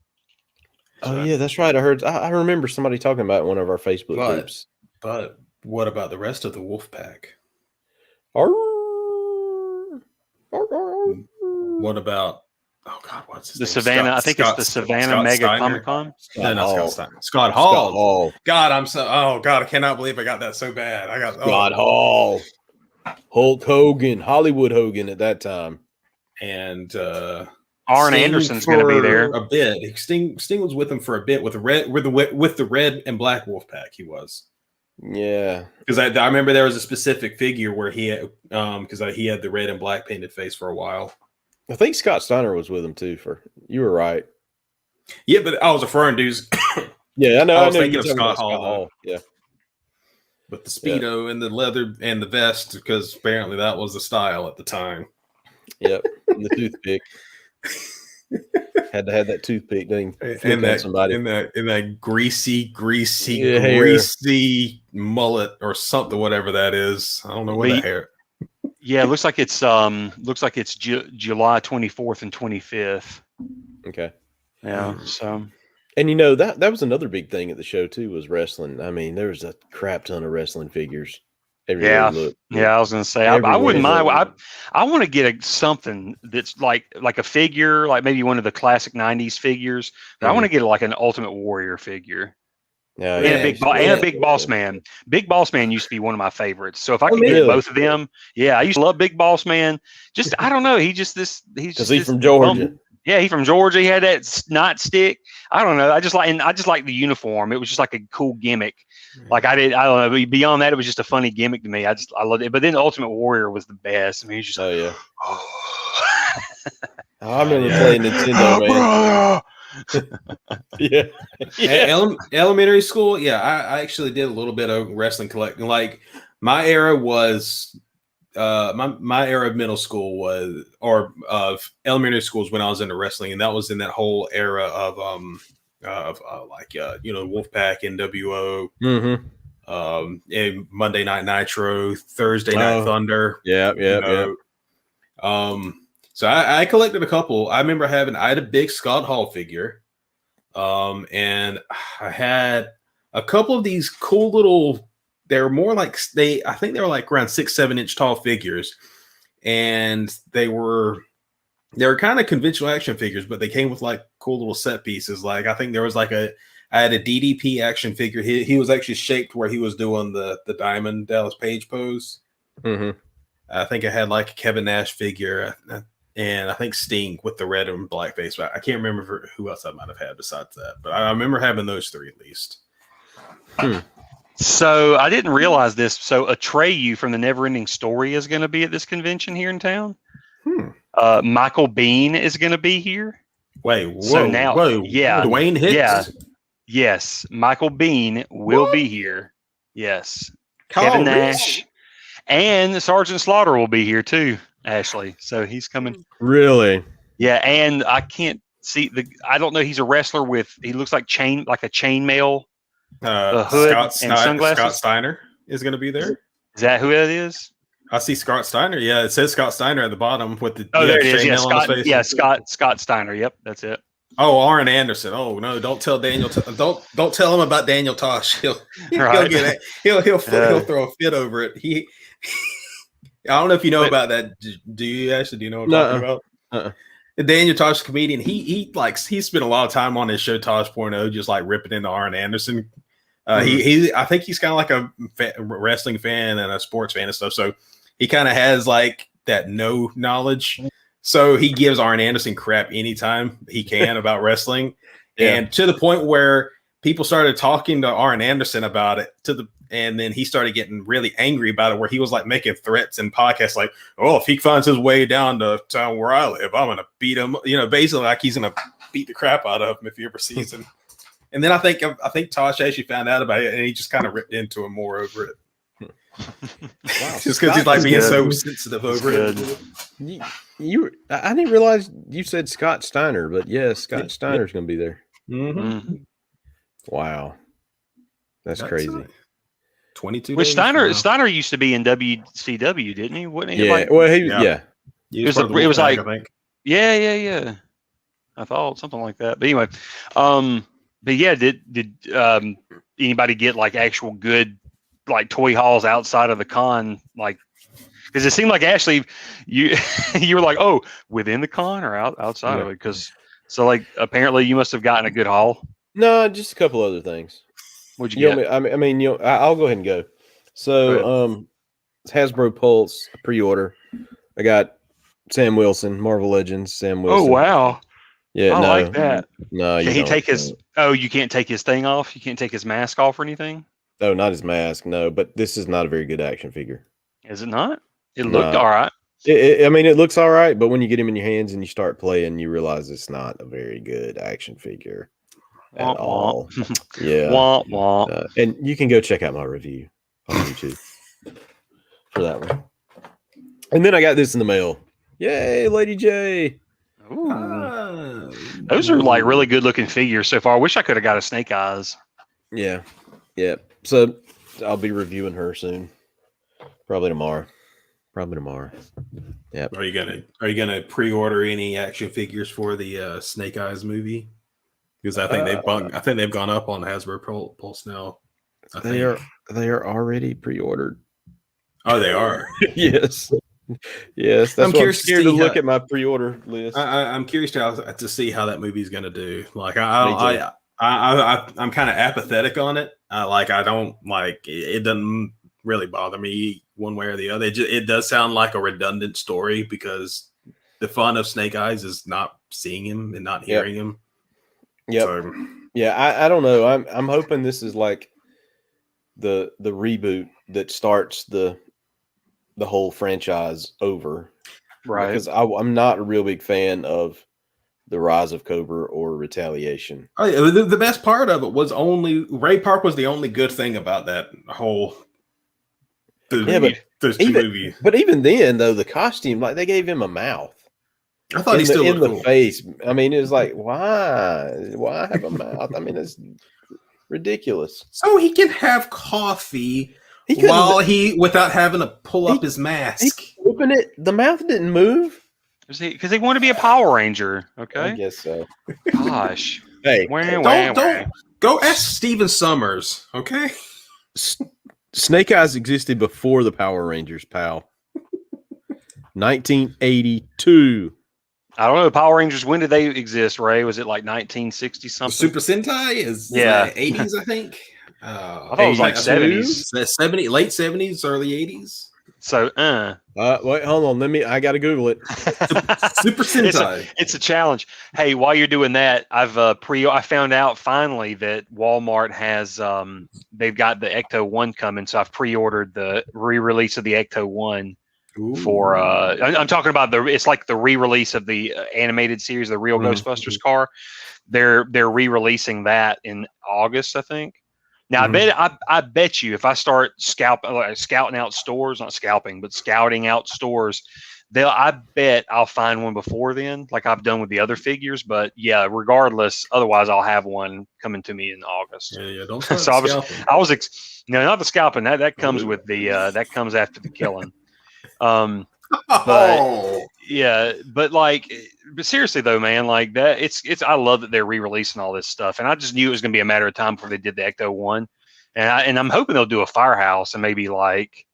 Oh yeah, that's right. I remember somebody talking about it in one of our Facebook But- groups. But what about the rest of the Wolfpack? Arr, What about? Oh God, what's his The name? Savannah. I think it's the Savannah Scott Mega Steiner? Comic Con. No, not Hall. Scott Steiner. Scott Scott Hall. Hall. God, I'm so. Oh God, I cannot believe I got that so bad. I got Scott Hall. Hulk Hogan. Hollywood Hogan at that time. and Arn Sting Anderson's going to be for there. a bit. Sting was with him for a bit with the red and black Wolfpack. He was Yeah. because I remember there was a specific figure where he had because he had the red and black painted face for a while. I think Scott Steiner was with him too. You were right. Yeah, but I was referring to Yeah, I know. I was know thinking you're of talking Scott about Hall, Yeah. with the Speedo and the leather and the vest because apparently that was the style at the time. Yep. And the toothpick. Had to have that toothpick. Then And that greasy hair. mullet or something, whatever that is. I don't know what But the hair. Yeah, it looks like it's July 24th and 25th. Okay. Yeah, so And that was another big thing at the show too, was wrestling. I mean, there was a crap ton of wrestling figures. Everywhere yeah, you look. yeah. I was gonna say I wouldn't mind. I want to get something that's like a figure, like maybe one of the classic '90s figures. But I want to get like an Ultimate Warrior figure. Yeah, And a Big Boss Man. Big Boss Man used to be one of my favorites. So if I could get really? both of them, yeah, I used to love Big Boss Man. Just I don't know, he's because he's from Georgia. Yeah, he's from Georgia. He had that nightstick. I don't know. I just like the uniform. It was just like a cool gimmick. Like I don't know. Beyond that, it was just a funny gimmick to me. I loved it. But then Ultimate Warrior was the best. I mean, he's just Oh yeah. I remember playing Nintendo, man. Yeah. Elementary school, yeah, I actually did a little bit of wrestling collecting. Like my era was my era of middle school was or of elementary schools when I was into wrestling, and that was in that whole era of Wolfpack, NWO, and Monday Night Nitro, Thursday Night Thunder. Yeah. So I collected a couple. I remember I had a big Scott Hall figure. And I had a couple of these cool little, they were more like I think they were like around 6-7 inch tall figures. And they were kind of conventional action figures, but they came with like cool little set pieces. Like I think there was I had a DDP action figure. He was actually shaped where he was doing the Diamond Dallas Page pose. Mm-hmm. I think I had like a Kevin Nash figure. And I think Sting with the red and black face. But I can't remember who else I might have had besides that. But I remember having those three at least. So I didn't realize this. So Atreyu from the Neverending Story is going to be at this convention here in town. Michael Bean is going to be here. Yeah, Dwayne Hicks. Yeah, yes, Michael Bean will be here. Yes, Kevin Nash and Sergeant Slaughter will be here too. Ashley, so he's coming. Really? Yeah, and I can't see I don't know. He's a wrestler he looks like a chainmail, hood and sunglasses. Scott Steiner is going to be there. Is that who it is? I see Scott Steiner. Yeah, it says Scott Steiner at the bottom with the there it is. Yeah, Scott Steiner. Yep, that's it. Oh, Arn Anderson. Oh no! Don't tell Daniel. Don't tell him about Daniel Tosh. He'll get it. He'll throw a fit over it. I don't know if you know about that. Do you actually? Do you know what I'm talking about? Daniel Tosh, comedian. He spent a lot of time on his show Tosh.0, just like ripping into Arn Anderson. I think he's kind of like a wrestling fan and a sports fan and stuff. So he kind of has like that no knowledge. So he gives Arn Anderson crap anytime he can about wrestling, and to the point where people started talking to Arn Anderson about it and then he started getting really angry about it, where he was like making threats in podcasts like, oh, if he finds his way down to town where I live, I'm going to beat him. Basically like he's going to beat the crap out of him if he ever sees him. And then I think Tosh actually found out about it and he just kind of ripped into him more over it. Wow, just because he's like being so sensitive over it. I didn't realize you said Scott Steiner, but yes, Scott Steiner's going to be there. Mm-hmm. Wow. That's crazy. 22. Which Steiner used to be in WCW, didn't he? Wasn't he? Yeah. It was like, I think. yeah. I thought something like that. But anyway, but yeah, did anybody get like actual good like toy hauls outside of the con? Like, because it seemed like Ashley, you you were like, oh, within the con or outside of it? Because so like apparently you must have gotten a good haul. No, just a couple other things. What'd you get? I mean, I'll go ahead and go. So, Hasbro Pulse pre-order. I got Sam Wilson, Marvel Legends. Sam Wilson. Oh wow! Yeah, I no, like that. No, can he take his? Oh, you can't take his thing off. You can't take his mask off or anything. No, not his mask. No, but this is not a very good action figure. Is it not? It looked all right. I mean, it looks all right, but when you get him in your hands and you start playing, you realize it's not a very good action figure at all. Yeah. Womp womp. And you can go check out my review on YouTube for that one. And then I got this in the mail. Yay, Lady J. Ooh. Those are like really good looking figures so far. I wish I could have got a Snake Eyes. Yeah. Yeah. So I'll be reviewing her soon. Probably tomorrow. Yeah. Are you gonna pre-order any action figures for the Snake Eyes movie? Because I think they've gone up on Hasbro Pulse now. They are already pre-ordered. Oh, they are. Yes. Yes. That's why I'm scared to look at my pre-order list. I'm curious to see how that movie's gonna do. Like I'm kind of apathetic on it. I don't like it. Doesn't really bother me one way or the other. It does sound like a redundant story because the fun of Snake Eyes is not seeing him and not hearing him. Yep. So, yeah, I don't know. I'm hoping this is like the reboot that starts the whole franchise over. Right. Because I'm not a real big fan of the Rise of Cobra or Retaliation. Oh, yeah, the best part of it was Ray Park was the only good thing about that whole those two movies. But even then, though, the costume, like they gave him a mouth. I thought he still in the cool. face. I mean, it was like, why have a mouth? I mean, it's ridiculous. So he can have coffee without having to pull up his mask. Open it. The mouth didn't move. Because they want to be a Power Ranger. Okay, I guess so. Gosh. Hey, don't go ask Steven Summers. Okay. Snake Eyes existed before the Power Rangers, pal. 1982. I don't know. The Power Rangers, when did they exist, Ray? Was it like 1960 something? Super Sentai is 80s, I think. I thought it was like 70s. Late 70s, early 80s. So, wait, hold on. I got to Google it. Super Sentai. It's a challenge. Hey, while you're doing that, I found out finally that Walmart has they've got the Ecto 1 coming, so I've pre-ordered the re-release of the Ecto 1 for I'm talking about it's like the re-release of the animated series, the Real Ghostbusters car. They're re-releasing that in August, I think. Now, I bet you if I start scouting out stores, not scalping, but scouting out stores, I bet I'll find one before then, like I've done with the other figures. But yeah, regardless, otherwise I'll have one coming to me in August. Yeah, don't start so not the scalping. That comes with the that comes after the killing. But yeah, but seriously though, man, like that, it's I love that they're re-releasing all this stuff, and I just knew it was going to be a matter of time before they did the Ecto 1, and I'm hoping they'll do a Firehouse and maybe like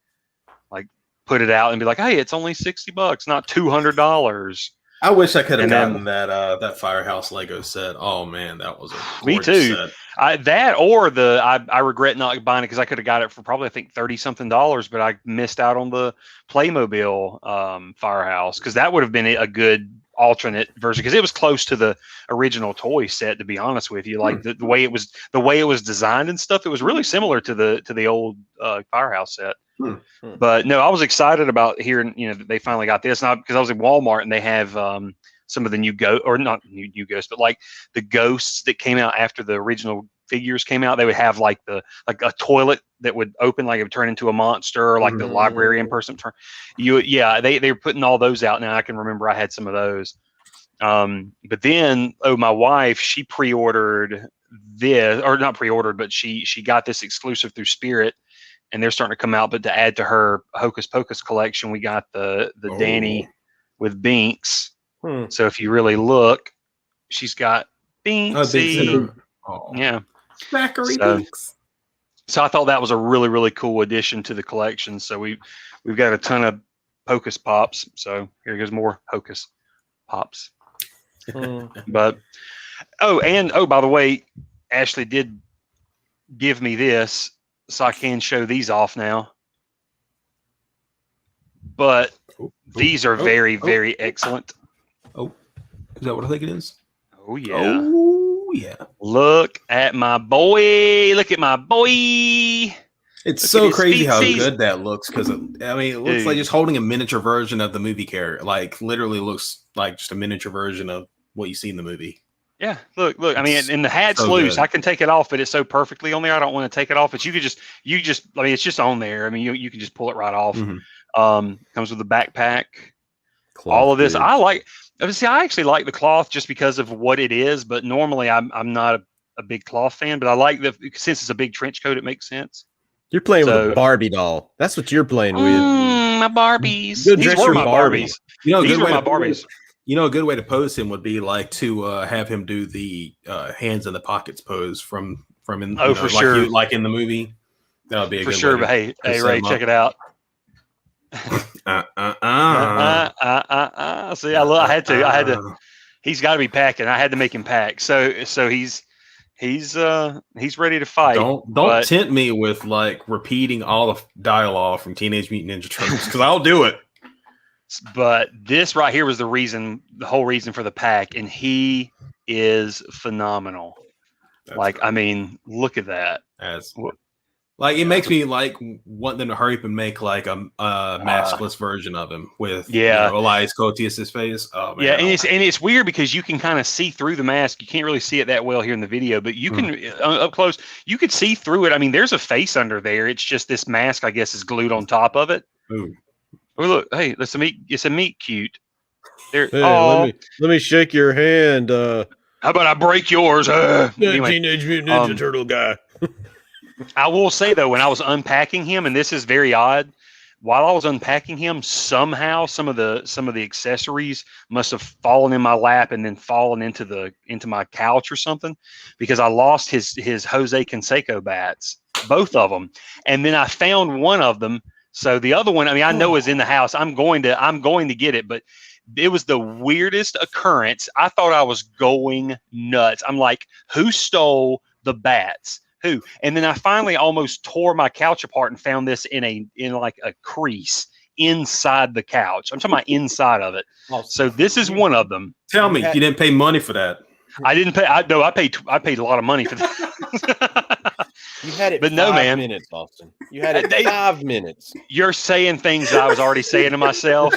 put it out and be like, hey, it's only $60, not $200. I wish I could have gotten that Firehouse Lego set. Oh man, that was a me too. Set. I regret not buying it because I could have got it for probably I think $30-something, but I missed out on the Playmobil Firehouse because that would have been a good alternate version because it was close to the original toy set. To be honest with you, like the way it was designed and stuff, it was really similar to the old Firehouse set. But no, I was excited about hearing that they finally got this. Not because I was in Walmart and they have some of the new not new ghosts, but like the ghosts that came out after the original figures came out. They would have like a toilet that would open, like it would turn into a monster, or like the librarian person turn. They were putting all those out now. I can remember I had some of those. But then my wife, she pre-ordered this, or not pre-ordered, but she got this exclusive through Spirit. And they're starting to come out, but to add to her Hocus Pocus collection, we got the Danny with Binks. So if you really look, she's got Big Binksy. Cinnamon. Oh. Yeah. Zachary So- Binks. So I thought that was a really, really cool addition to the collection. So we've got a ton of Hocus Pops. So here goes more Hocus Pops. But by the way, Ashley did give me this, so I can show these off now. But these are very, very excellent. Oh, is that what I think it is? Oh yeah. Oh yeah. Look at my boy. Look at my boy. It's Look so at his crazy how feetsies. good that looks because it looks like Dude. just holding a miniature version of the movie character. Like literally looks like just a miniature version of what you see in the movie. Yeah, look. I mean, It's and the hat's so loose. good. I can take it off, but it's so perfectly on there. I don't want to take it off. But you just. I mean, it's just on there. I mean, you can just pull it right off. Mhm. Comes with a backpack. All of this, I actually like the cloth just because of what it is. But normally, I'm not a big cloth fan. But I like since it's a big trench coat, it makes sense. You're playing with So- a Barbie doll. That's what you're playing with. My Barbies. Good These dress were for my Barbie. Barbies. You know, a These good were way my to Barbies. You know, a good way to pose him would be like to have him do the hands in the pockets pose from in. Oh, for sure. like in the movie. That would be a For good sure. way But hey, set Ray, them check up. it out. See, I had to. He's got to be packing. I had to make him pack. So he's ready to fight. Don't but- tempt me with like repeating all the dialogue from Teenage Mutant Ninja Turtles because I'll do it. But this right here was the whole reason for the pack, and he is phenomenal. I mean, look at that. Like it makes me like want them to hurry up and make like a maskless version of him with Elias Koteas' face. Oh man, and it's weird because you can kind of see through the mask. You can't really see it that well here in the video, but you can up close. You could see through it. I mean, there's a face under there. It's just this mask, I guess, is glued on top of it. Ooh. Oh look, hey, it's a meat cute. There. Hey, Oh, let me shake your hand. how about I break yours? Anyway, Teenage Mutant Ninja Turtle guy. I will say though, when I was unpacking him, and this is very odd, while I was unpacking him, somehow some of the accessories must have fallen in my lap and then fallen into my couch or something, because I lost his Jose Canseco bats, both of them, and then I found one of them. So the other one, I mean, I know is in the house. I'm going to get it, but it was the weirdest occurrence. I thought I was going nuts. I'm like, who stole the bats? Who? And then I finally almost tore my couch apart and found this in like a crease inside the couch. I'm talking about inside of it. So this is one of them. Tell me, you didn't pay money for that. I didn't pay. I paid a lot of money for that. You had it, But no, 5 man. minutes, Austin. You had it 5 minutes. You're saying things that I was already saying to myself.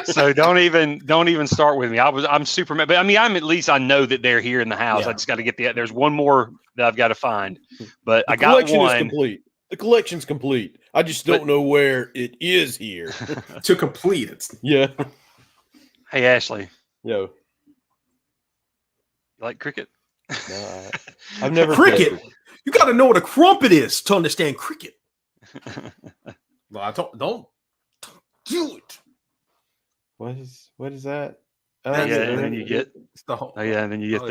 So don't even start with me. I'm super mad. But I mean, I know that they're here in the house. Yeah. I just got to get there's one more that I've got to find. But The I got collection is one. complete. The collection's complete. I just don't know where it is here. To complete it. Yeah. Hey Ashley, Yo. you like cricket? No, I've never Cricket. played. You got to know what a crumpet is to understand cricket. Well, I don't do it. What is that? Yeah, and then you get It's the whole. and then you get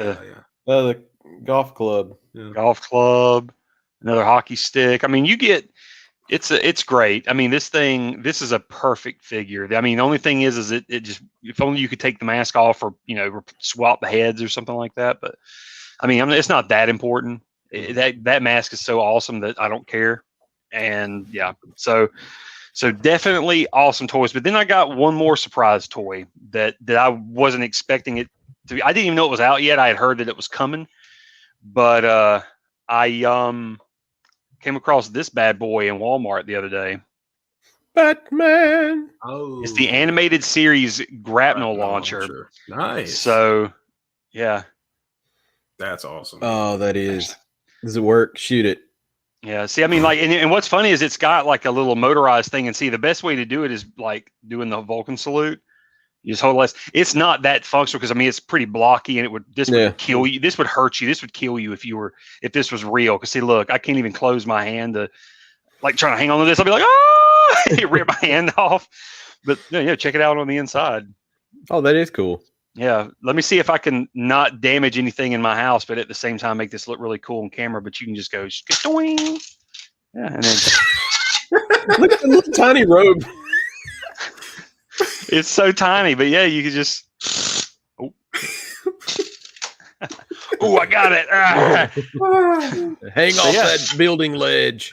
the golf club. golf club, another hockey stick. I mean, you get it's great. I mean, this is a perfect figure. I mean, the only thing is it just, if only you could take the mask off or swap the heads or something like that. But I mean, it's not that important. That mask is so awesome that I don't care. And yeah, so definitely awesome toys. But then I got one more surprise toy that I wasn't expecting it to be. I didn't even know it was out yet. I had heard that it was coming, but I came across this bad boy in Walmart the other day. Batman. Oh, It's the animated series Grapnel launcher. Nice. So yeah, That's awesome. Oh, that is. Does it work? Shoot it. yeah. See, I mean, like, and what's funny is it's got like a little motorized thing. And see, the best way to do it is like doing the Vulcan salute. You just hold less. It's not that functional because I mean it's pretty blocky, and would kill you. This would hurt you. This would kill you if this was real. Because see, look, I can't even close my hand to like trying to hang on to this. I'll be like, ah, rip my hand off. But check it out on the inside. Oh, that is cool. Yeah, let me see if I can not damage anything in my house, but at the same time make this look really cool on camera. But you can just go, "Sk-doing." Yeah, and then Look at the little tiny robe. it's so tiny. But yeah, you can just. Oh, I got it. Ah. Hang off yeah. that building ledge.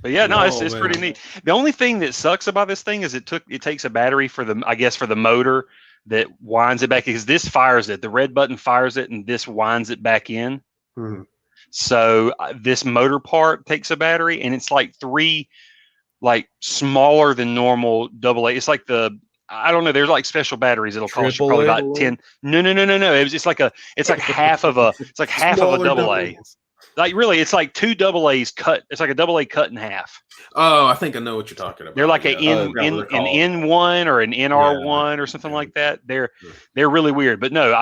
But yeah, no, it's man. pretty neat. The only thing that sucks about this thing is it takes a battery for the motor that winds it back, because this fires it. The red button fires it, and this winds it back in. Mhm. So this motor part takes a battery, and it's like 3, like smaller than normal AA. It's like I don't know. There's like special batteries that'll cost you probably AAA? about 10. No. It's like half of a Smaller AA. doubles. Like really, it's like 2 AA's cut. It's like a AA cut in half. Oh, I think I know what you're talking about. They're like an Yeah. an N1 or an NR1 or something like that. They're really weird. But no,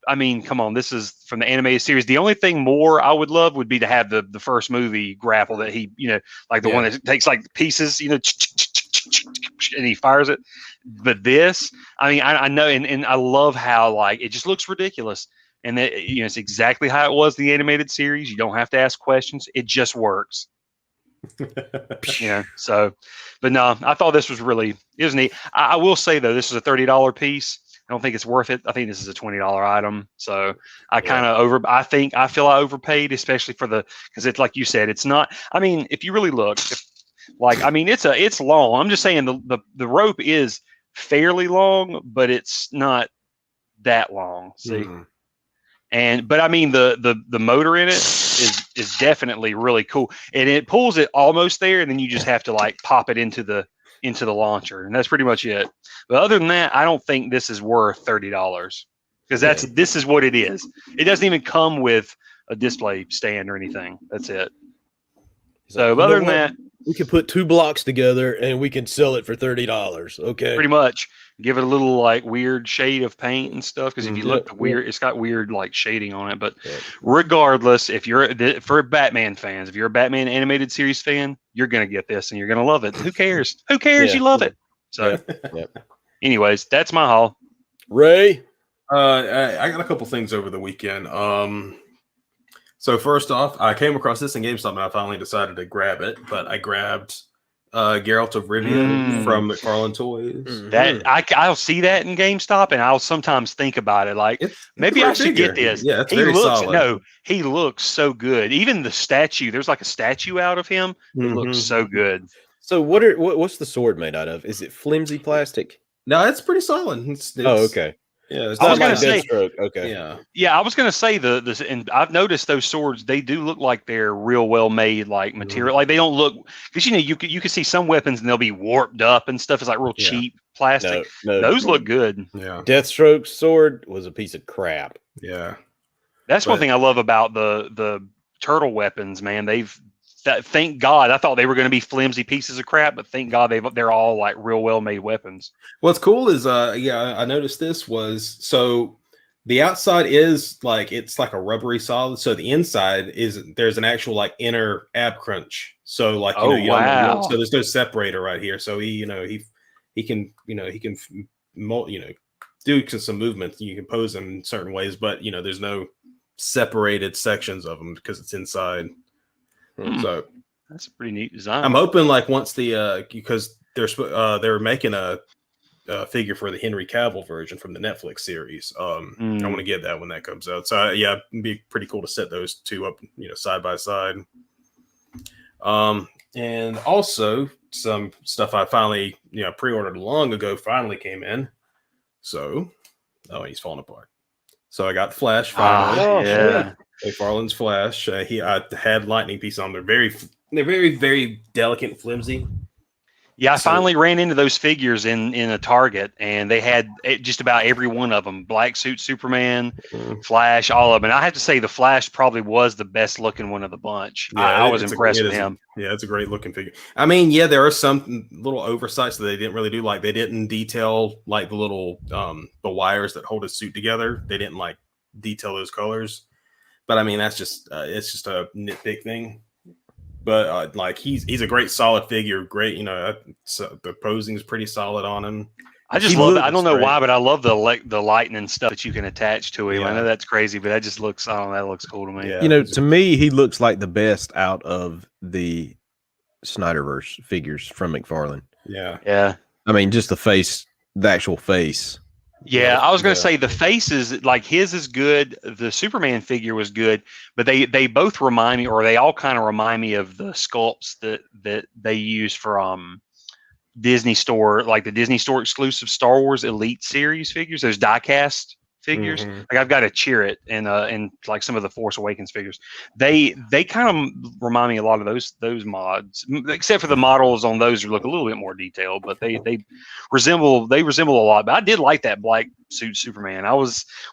I mean, come on, this is from the animated series. The only thing more I would love would be to have the first movie grapple that he, like the one that takes like pieces, and he fires it. But this, I mean, I know, and I love how like it just looks ridiculous. And that, it's exactly how it was the animated series. You don't have to ask questions. It just works. So, but no, I thought this was neat. I will say though, this is a $30 piece. I don't think it's worth it. I think this is a $20 item. So I I feel I overpaid, especially because it's like you said, it's not, I mean, if you really look, it's long. I'm just saying the rope is fairly long, but it's not that long. See? Mm-hmm. But I mean, the motor in it is definitely really cool, and it pulls it almost there, and then you just have to like pop it into the launcher, and that's pretty much it. But other than that, I don't think this is worth $30, because this is what it is. It doesn't even come with a display stand or anything. That's it. So, but other than that, we can put 2 blocks together and we can sell it for $30. Okay, pretty much. Give it a little like weird shade of paint and stuff, because if you look it's got weird like shading on it. But regardless, if you're for Batman fans, if you're a Batman animated series fan, you're gonna get this and you're gonna love it. Who cares? Who cares? You love it. So, anyways, that's my haul. Ray, I got a couple things over the weekend. So first off, I came across this in GameStop and I finally decided to grab it. But I grabbed Geralt of Rivia from McFarlane Toys. That I'll see that in GameStop, and I'll sometimes think about it. Like maybe I should get this. Yeah, it's very solid. No, he looks so good. Even the statue, there's like a statue out of him. It looks so good. So what's the sword made out of? Is it flimsy plastic? No, it's pretty solid. It's okay. Yeah, it's not like Deathstroke. Okay. Yeah. I was gonna say this, and I've noticed those swords. They do look like they're real well made, like material. Like they don't look, because you can see some weapons and they'll be warped up and stuff. It's like real cheap plastic. No, those look good. Yeah. Deathstroke's sword was a piece of crap. Yeah. That's one thing I love about the turtle weapons, man. Thank God. I thought they were going to be flimsy pieces of crap, but thank God they're all like real well made weapons. What's cool is I noticed this was, so the outside is like, it's like a rubbery solid. So the inside there's an actual like inner ab crunch. So like, wow. So there's no separator right here. So he can do some movements. You can pose them in certain ways, but there's no separated sections of them because it's inside. So that's a pretty neat design. I'm hoping like once because they're making a figure for the Henry Cavill version from the Netflix series. I want to get that when that comes out. So it'd be pretty cool to set those two up, side by side. And also some stuff I finally pre-ordered long ago finally came in. So he's falling apart. So I got the Flash finally. McFarlane's Flash. I had lightning piece on. They're very, very delicate and flimsy. Yeah, I finally ran into those figures in a Target, and they had just about every one of them. Black Suit Superman, Flash, all of them. And I have to say the Flash probably was the best looking one of the bunch. Yeah, I was impressed with him. Yeah, it's a great looking figure. I mean, there are some little oversights that they didn't really do. Like they didn't detail like the little the wires that hold his suit together. They didn't like detail those colors. But I mean, that's just it's just a nitpick thing. But like he's a great solid figure. Great, the posing is pretty solid on him. I just He love it. I looks don't know great. why, but I love the lightning stuff that you can attach to him. I Yeah. know that's crazy, but that just looks. I don't know. That looks cool to me. Yeah. You know, to me, he looks like the best out of the Snyderverse figures from McFarlane. Yeah. Yeah. I mean, just the face, the actual face. Yeah, I was going to Yeah. say the faces, like his is good. The Superman figure was good, but they both remind me, or they all kind of remind me of the sculpts that they use for Disney Store, like the Disney Store exclusive Star Wars Elite series figures, those diecast figures. Mhm. Like I've got a Chirrut and like some of the Force Awakens figures. They kind of remind me a lot of those mods, except for the models on those look a little bit more detailed, but they resemble a lot. But I did like that black suit Superman.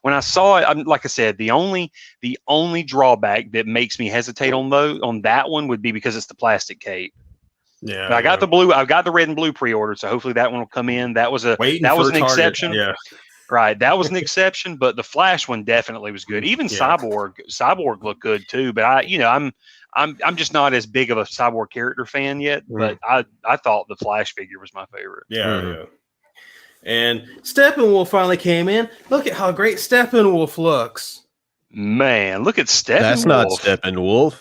When I saw it, like I said, the only drawback that makes me hesitate on that one would be because it's the plastic cape. Yeah. But I got the blue. I've got the red and blue pre-ordered, so hopefully that one will come in. That was an exception, Yeah. right? That was an exception, but the Flash one definitely was good. Even Yeah. Cyborg looked good too. But I'm just not as big of a Cyborg character fan yet. But I thought the Flash figure was my favorite. Yeah. Mhm. Yeah. And Steppenwolf finally came in. Look at how great Steppenwolf looks. Man, look at Steppenwolf. That's not Steppenwolf.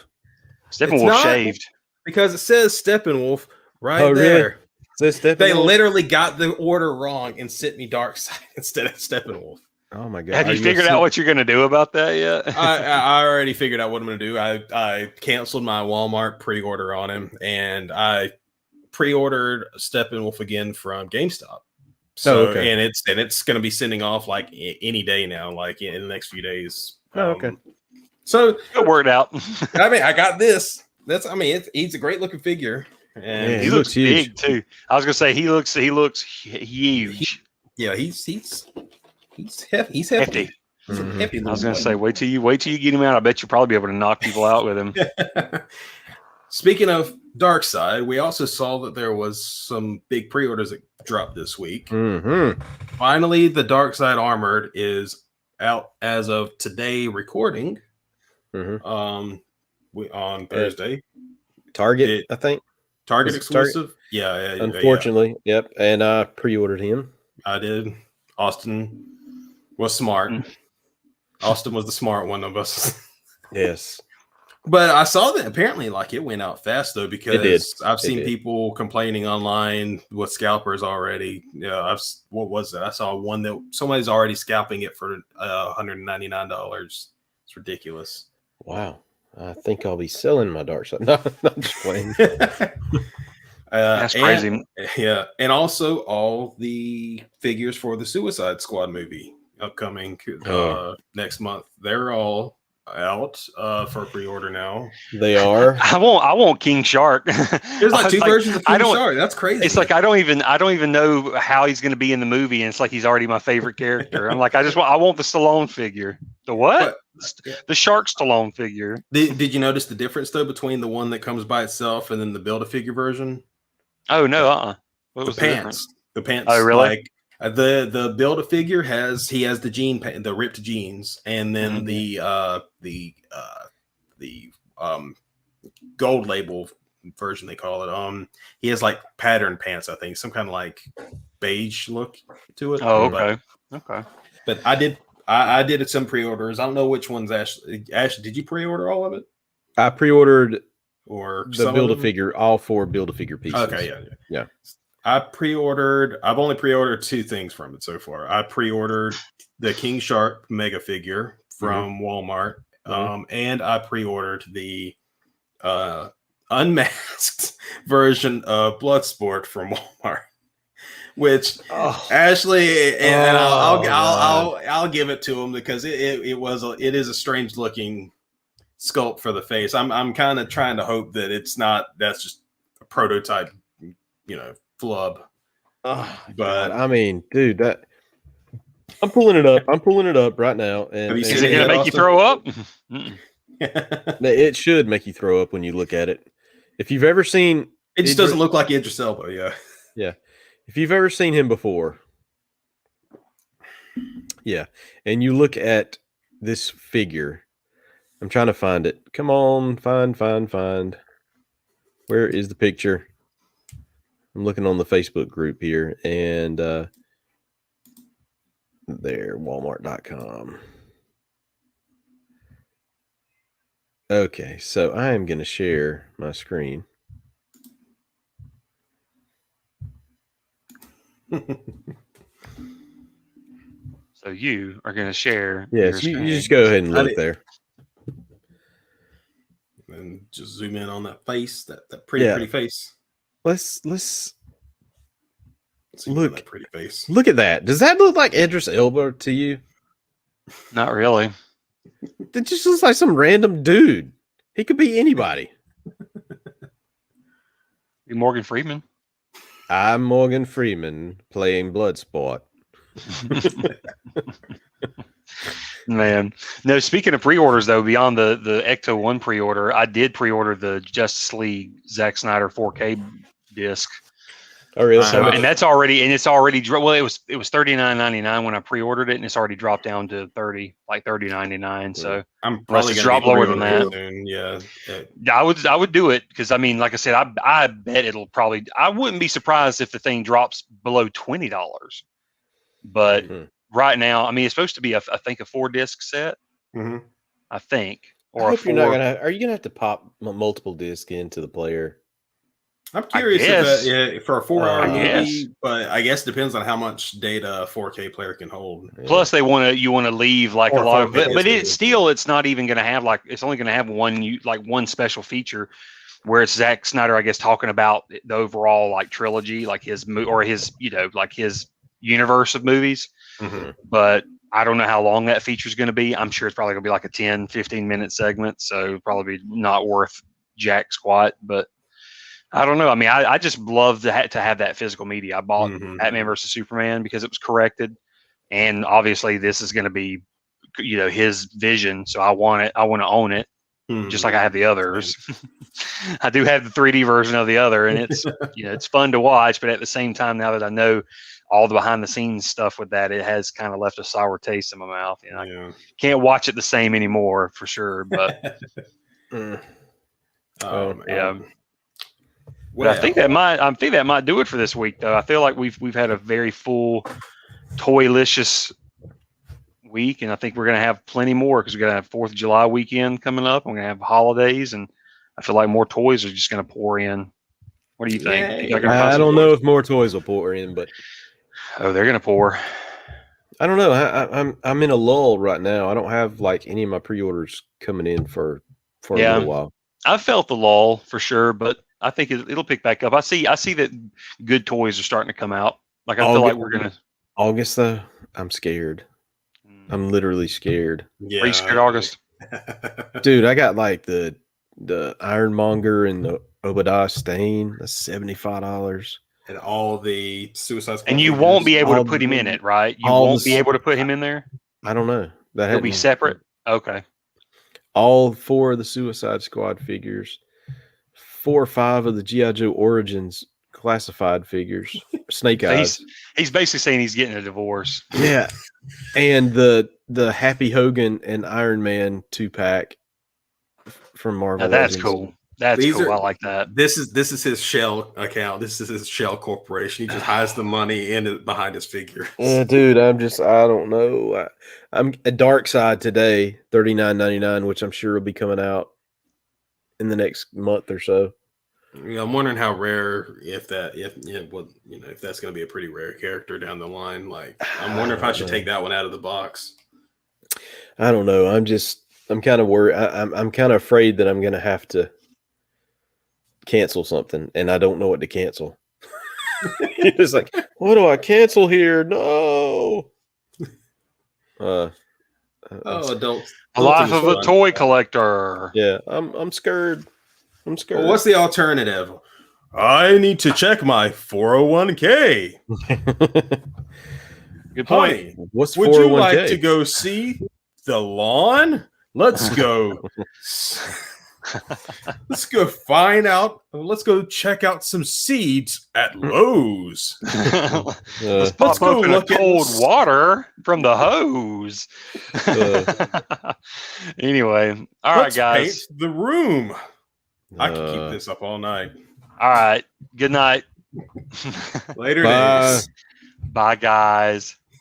Steppenwolf not. shaved. Because it says Steppenwolf right Oh, really? there. Is that They Steppenwolf? literally got the order wrong and sent me Darkseid instead of Steppenwolf. Oh my god! Have Are you figured gonna out what you're going to do about that yet? I already figured out what I'm going to do. I canceled my Walmart pre-order on him, and I pre-ordered Steppenwolf again from GameStop. So okay. and it's going to be sending off like any day now, like in the next few days. Oh, okay. So It worked out. I mean, I got this. He's a great looking figure, and Yeah, He he looks looks huge. big too. I was gonna say he looks huge. yeah, he's hefty. He's hefty. Hefty. He's a Mhm. hefty I was little gonna boy. say wait till you get him out. I bet you'll probably be able to knock people out with him. Speaking of Darkseid, we also saw that there was some big pre-orders that dropped this week. Mhm. Finally, the Darkseid Armored is out as of today recording. Mhm. On Thursday. Target, I think. Target Was it Target? exclusive. Yeah. Unfortunately, yep. And I pre-ordered him. I did. Austin was smart. Mm. Austin was the smart one of us. Yes. But I saw that apparently like it went out fast though, did. because I've It seen did. people complaining online with scalpers already. Yeah, what was that? I saw one that somebody's already scalping it for $199. It's ridiculous. Wow. I think I'll be selling my dark side. No, I'm just playing. That's crazy. Yeah, and also all the figures for the Suicide Squad movie upcoming next month. They're all out for pre-order now. They are. I want King Shark. There's like two versions of I King don't- Shark. That's crazy. It's like I don't even know how he's going to be in the movie, and it's like he's already my favorite character. I'm like I want the Stallone figure. The what? The Shark Stallone figure. Did you notice the difference though between the one that comes by itself and then the Build-A-Figure version? Oh no, What The was pants. The pants. Oh, really? Like the Build-A-Figure has the ripped jeans, and then the gold label version they call it. He has like patterned pants. I think some kind of like beige look to it. Oh, But- okay. But I did some pre-orders. I don't know which ones. Ashley, did you pre-order all of it I pre-ordered or the some of them? Build-A-Figure, all 4 Build-A-Figure pieces. Okay, yeah. I've only pre-ordered 2 things from it so far. I pre-ordered the King Shark Mega figure from Walmart, and I pre-ordered the unmasked version of Bloodsport from Walmart. Which Ashley and I'll give it to him because it is a strange looking sculpt for the face. I'm kind of trying to hope that that's just a prototype, flub. Oh, But I mean, dude, I'm pulling it up. I'm pulling it up right now. And Have you Is seen it going to make you Austin? throw up? it should make you throw up when you look at it. If you've ever seen, It just doesn't look like Idris Elba, yeah. if you've ever seen him before, yeah, and you look at this figure, I'm trying to find it. Come on, find. Where is the picture? I'm looking on the Facebook group here, and there, Walmart.com. Okay, so I am going to share my screen. So you are going to share. Yes, you just go ahead and look there. And just zoom in on that face, that pretty face. Let's look that pretty face. Look at that. Does that look like Idris Elba to you? Not really. It just looks like some random dude. He could be anybody. Be Morgan Freeman. I'm Morgan Freeman playing Bloodsport. Man, no. Speaking of pre-orders, though, beyond the Ecto 1 pre-order, I did pre-order the Justice League Zack Snyder 4K disc. Oh, really? So, and it's already well, it was $39.99 when I pre-ordered it, and it's already dropped down to $30.99. So I'm probably gonna drop lower than that. Soon. Yeah, I would do it because I mean, like I said, I bet it'll probably. I wouldn't be surprised if the thing drops below $20. But right now, I mean, it's supposed to be I think a 4-disc set. Mm-hmm. I think. Or I hope you're not gonna. Are you gonna have to pop multiple discs into the player? I'm curious if for a 4-hour movie, but I guess it depends on how much data a 4K player can hold. Plus, you want to leave like a lot of, but it's not even going to have it's only going to have one special feature where it's Zack Snyder, I guess, talking about the overall like trilogy, like his like his universe of movies. Mm-hmm. But I don't know how long that feature is going to be. I'm sure it's probably going to be like a 10-15 minute segment, so probably not worth jack squat, but. I don't know. I mean, I just love to have that physical media. I bought Batman vs Superman because it was corrected, and obviously this is going to be, his vision. So I want it. I want to own it, just like I have the others. I do have the 3D version of the other, and it's it's fun to watch. But at the same time, now that I know all the behind the scenes stuff with that, it has kind of left a sour taste in my mouth. I can't watch it the same anymore for sure. But yeah. Well, I think that might do it for this week, though. I feel like we've had a very full, toylicious week, and I think we're going to have plenty more because we're going to have 4th of July weekend coming up. We're going to have holidays, and I feel like more toys are just going to pour in. What do you think? I don't know if more toys will pour in, but they're going to pour. I don't know. I'm in a lull right now. I don't have like any of my pre-orders coming in for a little while. I've felt the lull for sure, but I think it'll pick back up. I see that good toys are starting to come out. Like I feel like we're gonna August though. I'm scared. I'm literally scared. Yeah, are you scared, August? Dude, I got like the Ironmonger and the Obadiah Stane. That's $75. And all the Suicide Squad. And you won't be able to put him in it, right? You won't be able to put him in there. I don't know. It'll be separate. Okay. All 4 of the Suicide Squad figures. 4 or 5 of the G.I. Joe Origins classified figures. Snake Eyes. He's basically saying he's getting a divorce. Yeah. And the Happy Hogan and Iron Man 2-pack from Marvel. Now that's cool. That's cool. I like that. This is his shell account. This is his shell corporation. He just hides the money behind his figure. Dude, I don't know. I'm a Dark Side today, $39.99, which I'm sure will be coming out in the next month or so. Yeah, I'm wondering how rare if that's going to be a pretty rare character down the line. Like, I'm wondering if I should take that one out of the box. I don't know. I'm kind of worried. I'm kind of afraid that I'm going to have to cancel something, and I don't know what to cancel. It's like, what do I cancel here? No. Don't. The life of a toy collector. Yeah, I'm scared. Well, what's the alternative? I need to check my 401k. Good point. Honey, would you like to go see the lawn? Let's go. Let's go find out. Let's go check out some seeds at Lowe's. Let's pop open a cold water from the hose. Anyway, all right, guys. Paint the room. I can keep this up all night. All right. Good night. Later days. Bye, guys.